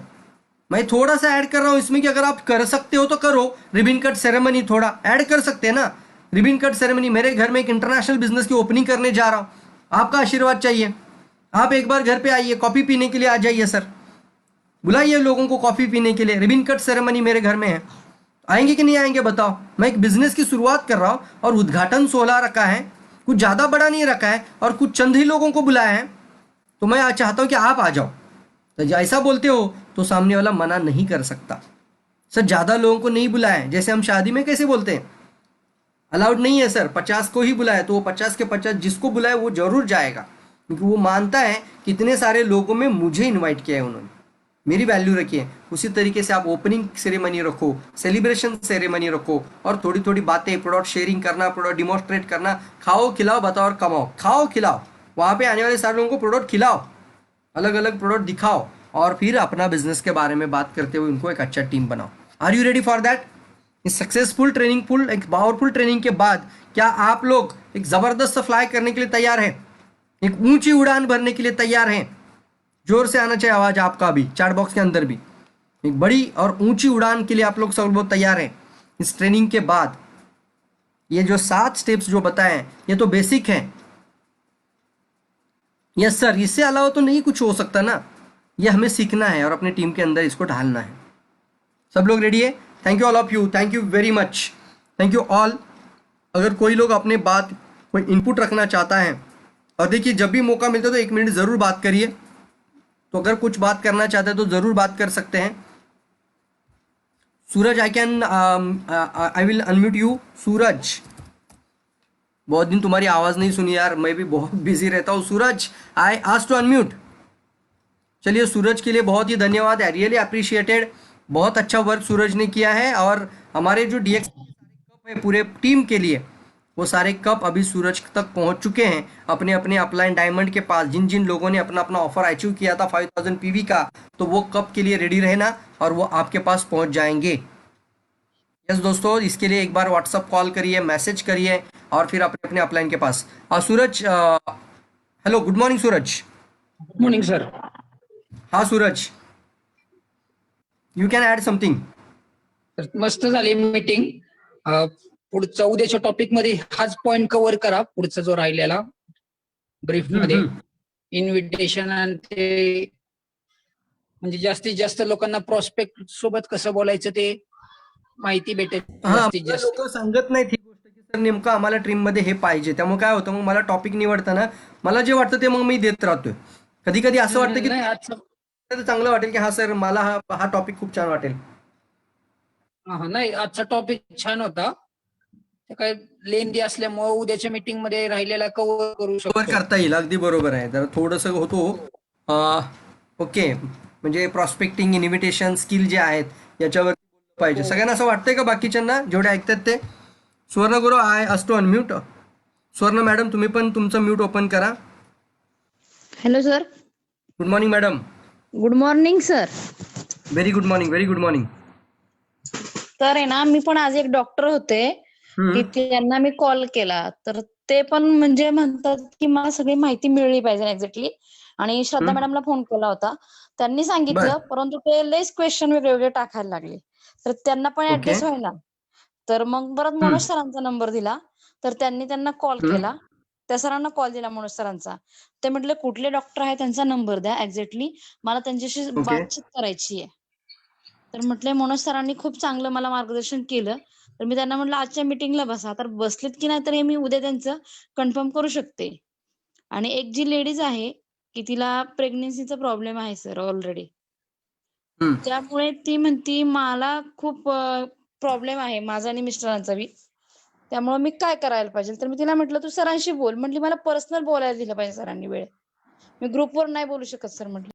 मैं थोड़ा सा ऐड कर रहा हूँ इसमें कि अगर आप कर सकते हो तो करो। रिबिन कट सेरेमनी थोड़ा ऐड कर सकते हैं ना। रिबिन कट सेरेमनी, मेरे घर में एक इंटरनेशनल बिजनेस की ओपनिंग करने जा रहा हूँ, आपका आशीर्वाद चाहिए। आप एक बार घर पे आइए, कॉफ़ी पीने के लिए आ जाइए सर, बुलाइए लोगों को कॉफ़ी पीने के लिए। रिबन कट सेरेमनी मेरे घर में है, आएंगे कि नहीं आएंगे बताओ? मैं एक बिजनेस की शुरुआत कर रहा हूँ और उद्घाटन 16 रखा है, कुछ ज़्यादा बड़ा नहीं रखा है और कुछ चंद ही लोगों को बुलाया है। तो मैं चाहता हूँ कि आप आ जाओ। तो ऐसा बोलते हो तो सामने वाला मना नहीं कर सकता। सर ज़्यादा लोगों को नहीं बुलाया है, जैसे हम शादी में कैसे बोलते हैं, अलाउड नहीं है सर, 50 को ही बुलाया, तो वो 50 के 50 जिसको बुलाए वो जरूर जाएगा, क्योंकि वो मानता है कि इतने सारे लोगों में मुझे इनवाइट किया है उन्होंने, मेरी वैल्यू रखी है। उसी तरीके से आप ओपनिंग सेरेमनी रखो, सेलिब्रेशन सेरेमनी रखो, और थोड़ी थोड़ी बातें, प्रोडक्ट शेयरिंग करना, प्रोडक्ट डिमॉन्स्ट्रेट करना, खाओ खिलाओ बताओ और कमाओ, खाओ खिलाओ, वहाँ पे आने वाले सारे लोगों को प्रोडक्ट खिलाओ, अलग अलग प्रोडक्ट दिखाओ, और फिर अपना बिजनेस के बारे में बात करते हुए उनको एक अच्छा टीम बनाओ। Are you ready for that? इस सक्सेसफुल ट्रेनिंग फुल एक पावरफुल ट्रेनिंग के बाद क्या आप लोग एक जबरदस्त फ्लाई करने के लिए तैयार हैं? एक ऊंची उड़ान भरने के लिए तैयार हैं? जोर से आना चाहिए आवाज आपका भी, चैट बॉक्स के अंदर भी। एक बड़ी और ऊंची उड़ान के लिए आप लोग सब लोग तैयार हैं इस ट्रेनिंग के बाद? ये जो 7 स्टेप्स जो बताए हैं ये तो बेसिक हैं। यस सर, इससे अलावा तो नहीं कुछ हो सकता ना, ये हमें सीखना है और अपनी टीम के अंदर इसको ढालना है। सब लोग रेडी है? Thank you all of you, thank you very much, thank you all. अगर कोई लोग अपने बात, कोई इनपुट रखना चाहता है, और देखिए जब भी मौका मिलता है तो 1 मिनट ज़रूर बात करिए, तो अगर कुछ बात करना चाहते हैं तो ज़रूर बात कर सकते हैं। सूरज आई विल अनम्यूट यू। सूरज, बहुत दिन तुम्हारी आवाज़ नहीं सुनी यार, मैं भी बहुत बिजी रहता हूँ। सूरज, आई आस्क टू अनम्यूट। चलिए, सूरज के लिए बहुत ही धन्यवाद, आई रियली अप्रिशिएटेड। बहुत अच्छा वर्क सूरज ने किया है, और हमारे जो डीएक्स कप है पूरे टीम के लिए, वो सारे कप अभी सूरज तक पहुंच चुके हैं अपने अपने अपलाइन डायमंड के पास। जिन जिन लोगों ने अपना अपना ऑफर अचीव किया था 5000 पीवी का, तो वो कप के लिए रेडी रहना और वो आपके पास पहुंच जाएंगे। यस दोस्तों, इसके लिए एक बार व्हाट्सअप कॉल करिए, मैसेज करिए, और फिर अपने अपने अपलाइन के पास। Suraj, hello, good morning Suraj. Good morning sir. हाँ Suraj, you can add something. मस्त झाली मीटिंग. पुढचा उद्याच्या टॉपिक मध्ये हाच पॉइंट कव्हर करा. पुढचा जो राहिलेला ब्रीफ मध्ये इन्व्हिटेशन आणि ते म्हणजे जास्तीत जास्त लोकांना प्रॉस्पेक्ट सोबत कसं बोलायचं ते माहिती भेटेल हा, जास्तीत मला जास्त. लोक सांगत नाहीत ही गोष्ट की सर नेमकं आम्हाला टीम मध्ये हे पाहिजे, त्यामुळे काय होतं, मग मला टॉपिक निवडताना मला जे वाटतं ते मग मी देत राहतोय। कधी कधी असं वाटतं की नाही आजचा तर चांगलं वाटेल की हा सर मला हा टॉपिक खूप छान वाटेल। नाही आजचा टॉपिक छान होता. ते काय लेंदी असल्यामुळे उद्याच्या मीटिंग मध्ये राहिलेला कव्हर करू कव्हर शकतो. करता येईल, अगदी बरोबर आहे। जरा थोडंसं होतो, ओके, म्हणजे प्रॉस्पेक्टिंग, इन्व्हिटेशन स्किल जे आहेत याच्यावर बोललं पाहिजे। सगळ्यांना असं वाटतंय का बाकीच्यांना जेवढे ऐकतात ते? सुवर्णगुरु आय असतो अनम्यूट। सुवर्ण मॅडम, तुम्ही पण तुमचं म्यूट ओपन करा। Hello sir. Good morning madam. Good morning sir. Very good morning, very good morning. तर आहे ना, मी पण आज एक डॉक्टर होते की त्यांना मी कॉल केला, तर ते पण म्हणजे म्हणतात की मला सगळी माहिती मिळली पाहिजे एक्झॅक्टली, आणि श्रद्धा मॅडमला फोन केला होता, त्यांनी बर, सांगितलं, परंतु ते लेस क्वेश्चन वेगळे वेगळे टाकायला लागले, तर त्यांना पण ओके, ऍडजस्ट व्हायला. तर मग परत मनोज सरांचा नंबर दिला, तर त्यांनी त्यांना कॉल केला, त्या सरांना कॉल दिला मनोज सरांचा. ते म्हटले कुठले डॉक्टर आहे त्यांचा नंबर द्या एक्झॅक्टली, मला त्यांच्याशी ओके, बातचीत करायची आहे. तर म्हटले मनोज सरांनी खूप चांगलं मला मार्गदर्शन केलं. तर मी त्यांना म्हटलं आजच्या मीटिंगला बसा. तर बसलेत की नाही तर हे मी उद्या त्यांचं कन्फर्म करू शकते. आणि एक जी लेडीज आहे की तिला प्रेग्नन्सीचा प्रॉब्लेम आहे सर ऑलरेडी. त्यामुळे ती म्हणती मला खूप प्रॉब्लेम आहे माझा आणि मिस्टरांचा बी. त्यामुळे मी काय करायला पाहिजे? तर मी तिला म्हटलं तू सरांशी बोल. म्हटली मला पर्सनल बोलायला दिलं पाहिजे सरांनी वेळ. मी ग्रुपवर नाही बोलू शकत सर म्हटलं.